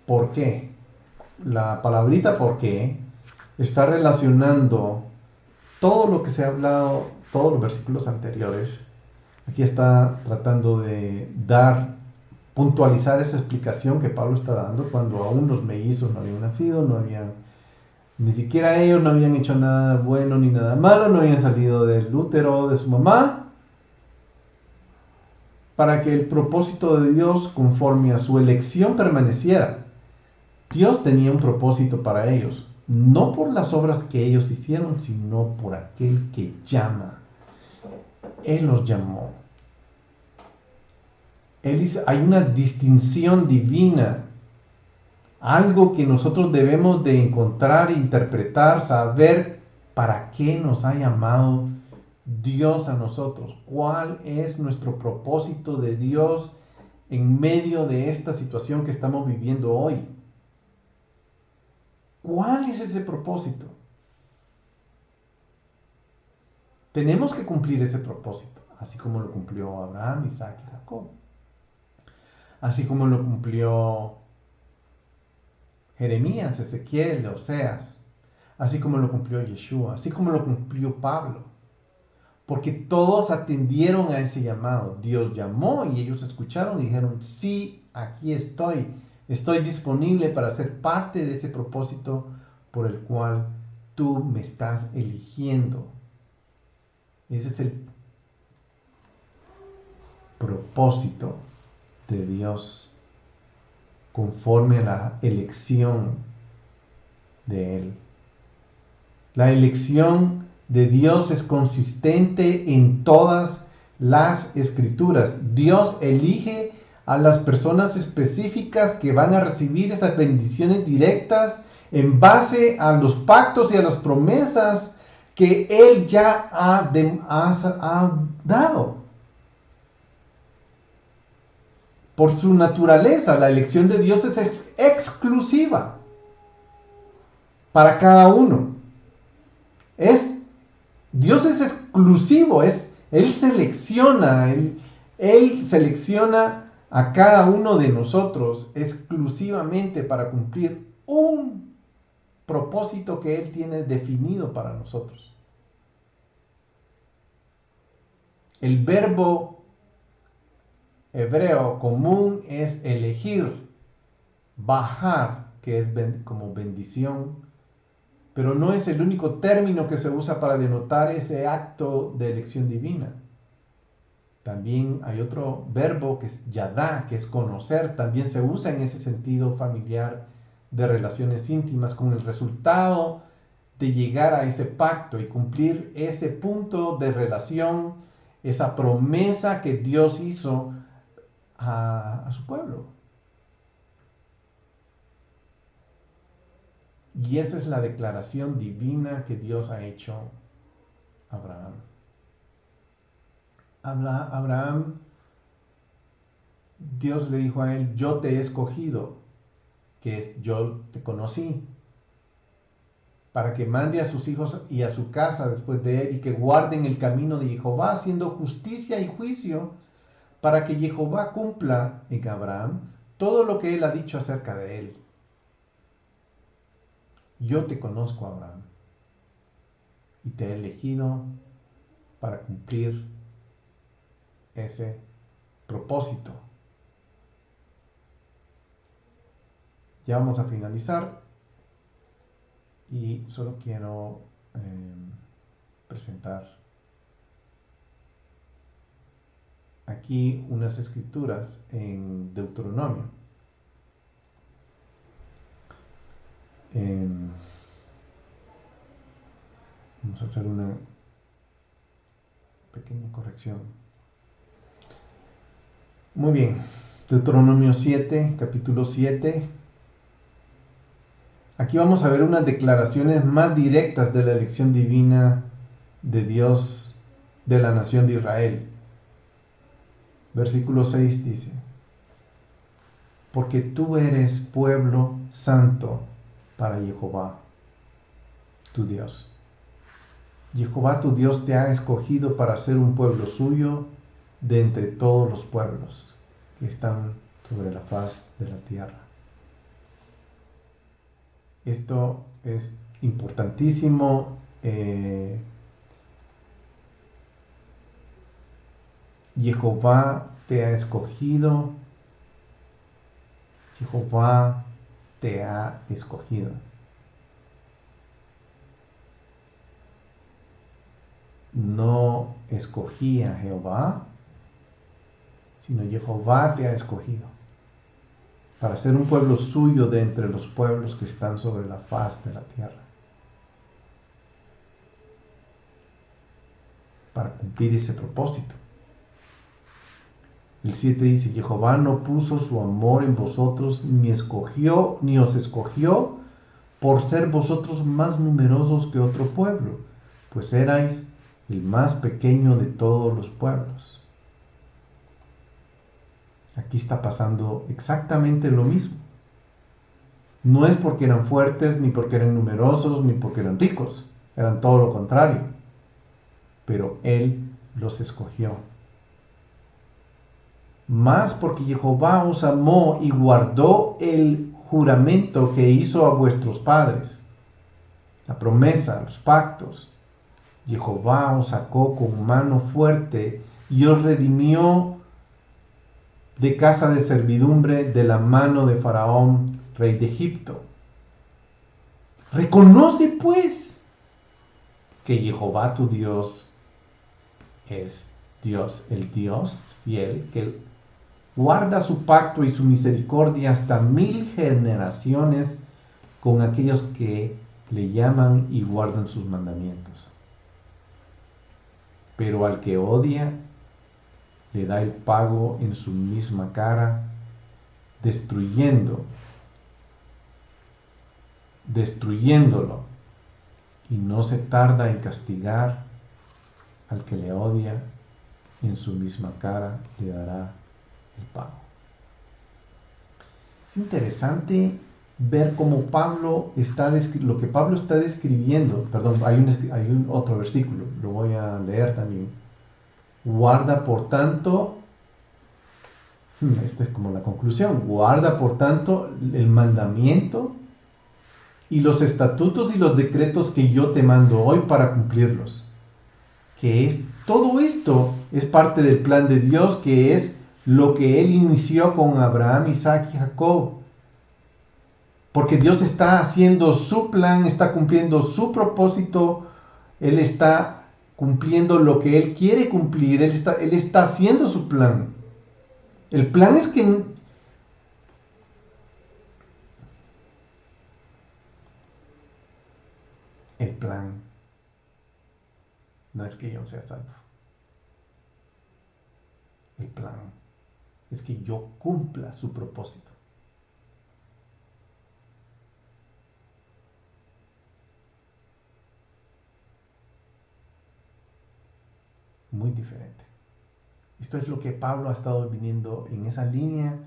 ¿por qué? La palabrita ¿por qué? Está relacionando todo lo que se ha hablado, todos los versículos anteriores. Aquí está tratando de puntualizar esa explicación que Pablo está dando cuando aún los mellizos no habían nacido, ni siquiera ellos no habían hecho nada bueno ni nada malo, no habían salido del útero de su mamá, para que el propósito de Dios conforme a su elección permaneciera. Dios tenía un propósito para ellos, no por las obras que ellos hicieron, sino por aquel que llama. Él los llamó. Hay una distinción divina, algo que nosotros debemos de encontrar, interpretar, saber para qué nos ha llamado Dios a nosotros, cuál es nuestro propósito de Dios en medio de esta situación que estamos viviendo hoy. ¿Cuál es ese propósito? Tenemos que cumplir ese propósito, así como lo cumplió Abraham, Isaac y Jacob, así como lo cumplió Jeremías, Ezequiel, Oseas, así como lo cumplió Yeshua, así como lo cumplió Pablo, porque todos atendieron a ese llamado. Dios llamó y ellos escucharon y dijeron, sí, aquí estoy disponible para ser parte de ese propósito por el cual tú me estás eligiendo. Ese es el propósito de Dios conforme a la elección de Él. La elección de Dios es consistente en todas las escrituras. Dios elige a las personas específicas que van a recibir esas bendiciones directas en base a los pactos y a las promesas que Él ya ha dado. Por su naturaleza, la elección de Dios es exclusiva para cada uno. Dios es exclusivo, Él selecciona a cada uno de nosotros exclusivamente para cumplir un propósito que Él tiene definido para nosotros. El verbo hebreo común es elegir, bajar, que es como bendición, pero no es el único término que se usa para denotar ese acto de elección divina. También hay otro verbo que es yadá, que es conocer, también se usa en ese sentido familiar de relaciones íntimas, con el resultado de llegar a ese pacto y cumplir ese punto de relación, esa promesa que Dios hizo a su pueblo. Y esa es la declaración divina que Dios ha hecho a Abraham. Abraham, Dios le dijo a él, yo te he escogido, yo te conocí, para que mande a sus hijos y a su casa después de él y que guarden el camino de Jehová, haciendo justicia y juicio, para que Jehová cumpla en Abraham todo lo que él ha dicho acerca de él. Yo te conozco, Abraham, y te he elegido para cumplir ese propósito. Ya vamos a finalizar y solo quiero presentar aquí unas escrituras en Deuteronomio. Vamos a hacer una pequeña corrección. Muy bien, Deuteronomio 7, capítulo 7. Aquí vamos a ver unas declaraciones más directas de la elección divina de Dios de la nación de Israel. Versículo 6 dice, porque tú eres pueblo santo para Jehová. tu Dios. Jehová tu Dios te ha escogido para ser un pueblo suyo de entre todos los pueblos que están sobre la faz de la tierra. Esto es importantísimo. Jehová te ha escogido. Jehová te ha escogido. No escogí a Jehová, sino Jehová te ha escogido para ser un pueblo suyo de entre los pueblos que están sobre la faz de la tierra, para cumplir ese propósito. El 7 dice, Jehová no puso su amor en vosotros, ni os escogió por ser vosotros más numerosos que otro pueblo, pues erais el más pequeño de todos los pueblos. Aquí está pasando exactamente lo mismo. No es porque eran fuertes, ni porque eran numerosos, ni porque eran ricos. Eran todo lo contrario. Pero Él los escogió. Más porque Jehová os amó y guardó el juramento que hizo a vuestros padres. La promesa, los pactos. Jehová os sacó con mano fuerte y os redimió de casa de servidumbre de la mano de Faraón, rey de Egipto. Reconoce pues que Jehová tu Dios es Dios, el Dios fiel, que guarda su pacto y su misericordia hasta 1000 generaciones con aquellos que le llaman y guardan sus mandamientos. Pero al que odia, le da el pago en su misma cara, destruyéndolo, y no se tarda en castigar al que le odia, en su misma cara le dará el pago. Es interesante ver cómo Pablo está lo que Pablo está describiendo. Perdón, hay un otro versículo, lo voy a leer también. Guarda por tanto, esta es como la conclusión, guarda por tanto el mandamiento y los estatutos y los decretos que yo te mando hoy para cumplirlos. Todo esto es parte del plan de Dios, que es lo que Él inició con Abraham, Isaac y Jacob. Porque Dios está haciendo su plan, está cumpliendo su propósito, Él está cumpliendo lo que Él quiere cumplir, Él está haciendo su plan. El plan es que el plan no es que yo sea salvo. El plan es que yo cumpla su propósito. Muy diferente. Esto es lo que Pablo ha estado viniendo en esa línea.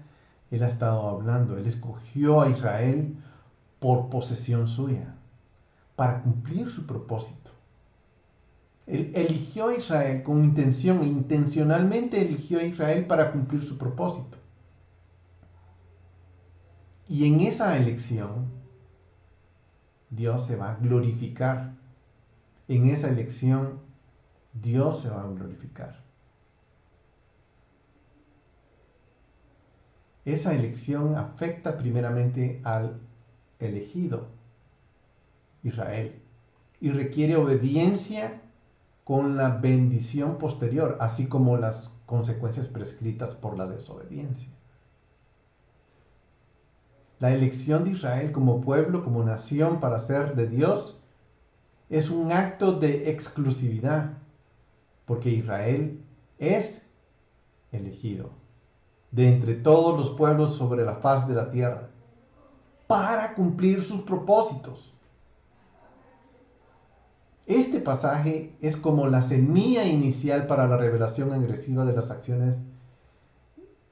Él ha estado hablando. Él escogió a Israel por posesión suya, para cumplir su propósito. Él eligió a Israel con intención, intencionalmente eligió a Israel para cumplir su propósito. Y en esa elección, Dios se va a glorificar. En esa elección, Dios se va a glorificar. Esa elección afecta primeramente al elegido, Israel, y requiere obediencia con la bendición posterior, así como las consecuencias prescritas por la desobediencia. La elección de Israel como pueblo, como nación para ser de Dios, es un acto de exclusividad, porque Israel es elegido de entre todos los pueblos sobre la faz de la tierra para cumplir sus propósitos. Este pasaje es como la semilla inicial para la revelación agresiva de las acciones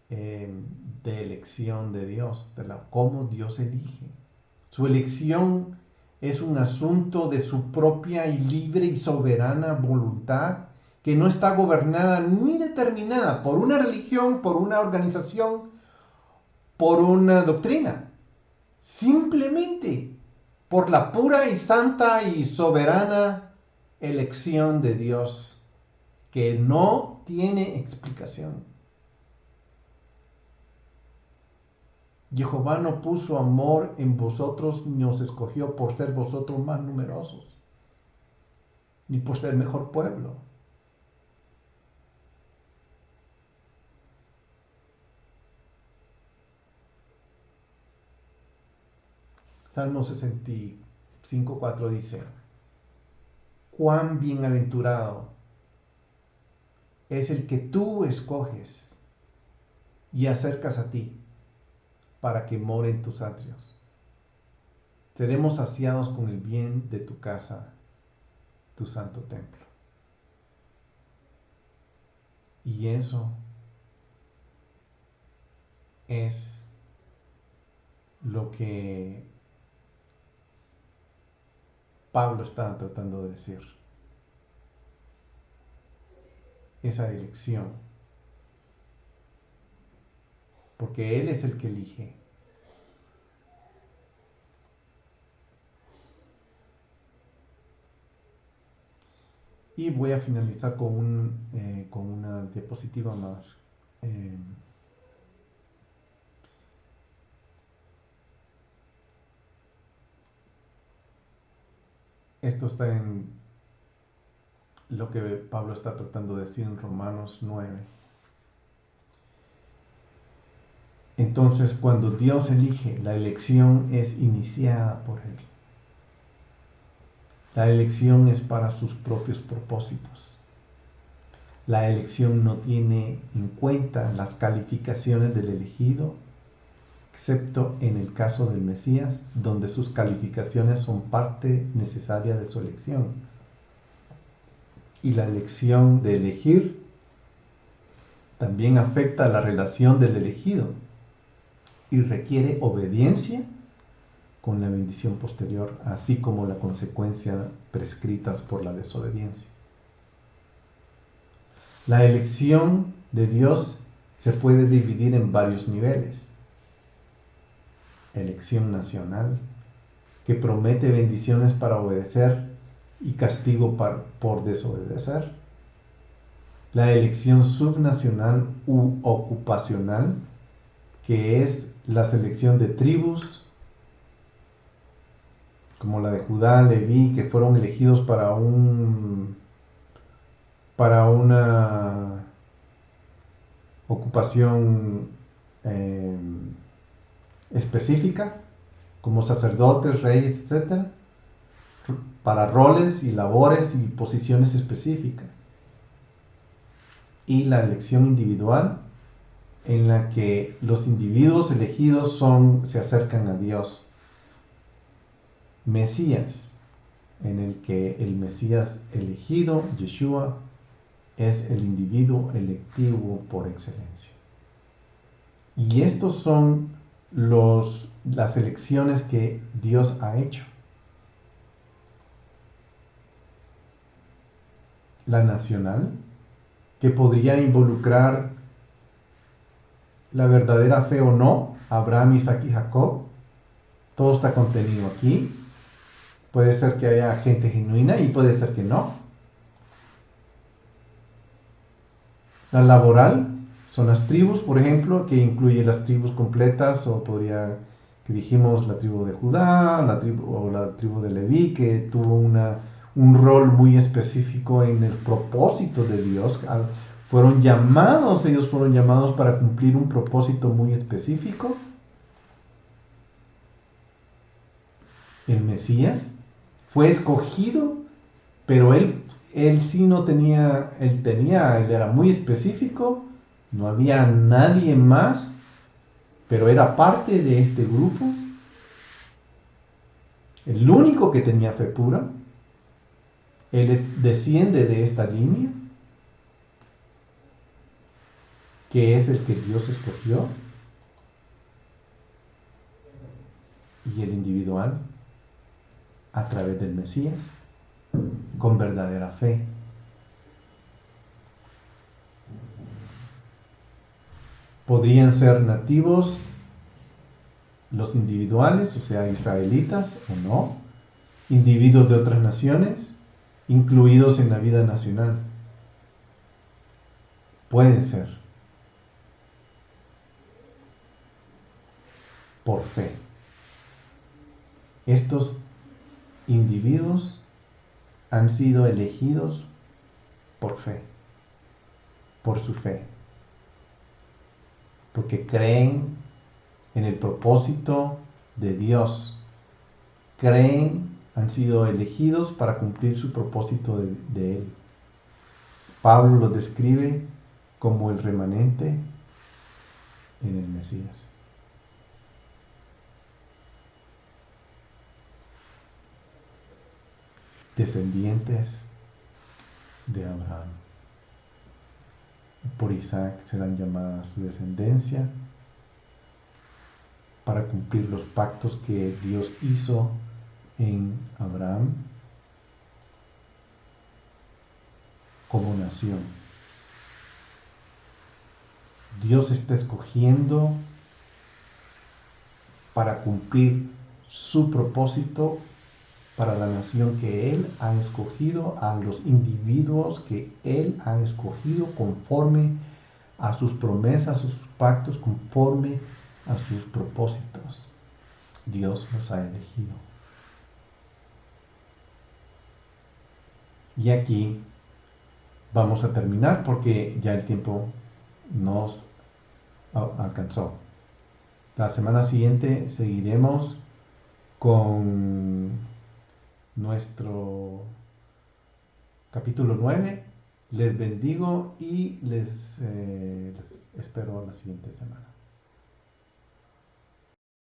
de elección de Dios, cómo Dios elige. Su elección es un asunto de su propia y libre y soberana voluntad, que no está gobernada ni determinada por una religión, por una organización, por una doctrina. Simplemente por la pura y santa y soberana elección de Dios, que no tiene explicación. Jehová no puso amor en vosotros, ni os escogió por ser vosotros más numerosos, ni por ser mejor pueblo. Salmo 65:4 dice: cuán bienaventurado es el que tú escoges y acercas a ti para que more en tus atrios. Seremos saciados con el bien de tu casa, tu santo templo. Y eso es lo que Pablo está tratando de decir. Esa elección. Porque Él es el que elige. Y voy a finalizar con una diapositiva más. Esto está en lo que Pablo está tratando de decir en Romanos 9. Entonces, cuando Dios elige, la elección es iniciada por Él. La elección es para sus propios propósitos. La elección no tiene en cuenta las calificaciones del elegido, excepto en el caso del Mesías, donde sus calificaciones son parte necesaria de su elección. Y la elección de elegir también afecta a la relación del elegido y requiere obediencia con la bendición posterior, así como la consecuencia prescritas por la desobediencia. La elección de Dios se puede dividir en varios niveles. Elección nacional, que promete bendiciones para obedecer y castigo por desobedecer. La elección subnacional u ocupacional, que es la selección de tribus, como la de Judá, Leví, que fueron elegidos para una ocupación específica, como sacerdotes, reyes, etc., para roles y labores y posiciones específicas. Y la elección individual, en la que los individuos elegidos se acercan a Dios. Mesías, en el que el Mesías elegido, Yeshua, es el individuo electivo por excelencia. Y estos son las elecciones que Dios ha hecho. La nacional, que podría involucrar la verdadera fe o no, Abraham, Isaac y Jacob. Todo está contenido aquí. Puede ser que haya gente genuina y puede ser que no. La laboral son las tribus, por ejemplo, que incluye las tribus completas, o que dijimos la tribu de Judá, la tribu de Leví, que tuvo un rol muy específico en el propósito de Dios. Ellos fueron llamados para cumplir un propósito muy específico. El Mesías fue escogido, pero él sí no tenía, él era muy específico, no había nadie más, pero era parte de este grupo, el único que tenía fe pura. Él desciende de esta línea, que es el que Dios escogió, y el individual a través del Mesías, con verdadera fe. Podrían ser nativos los individuales, o sea, israelitas o no, individuos de otras naciones, incluidos en la vida nacional. Pueden ser por fe. Estos individuos han sido elegidos por fe, por su fe, porque creen en el propósito de Dios, han sido elegidos para cumplir su propósito de Él. Pablo lo describe como el remanente en el Mesías. Descendientes de Abraham. Por Isaac serán llamadas su descendencia para cumplir los pactos que Dios hizo en Abraham como nación. Dios está escogiendo para cumplir su propósito para la nación que Él ha escogido, a los individuos que Él ha escogido conforme a sus promesas, a sus pactos, conforme a sus propósitos. Dios los ha elegido. Y aquí vamos a terminar porque ya el tiempo nos alcanzó. La semana siguiente seguiremos con nuestro capítulo 9. Les bendigo y les espero la siguiente semana.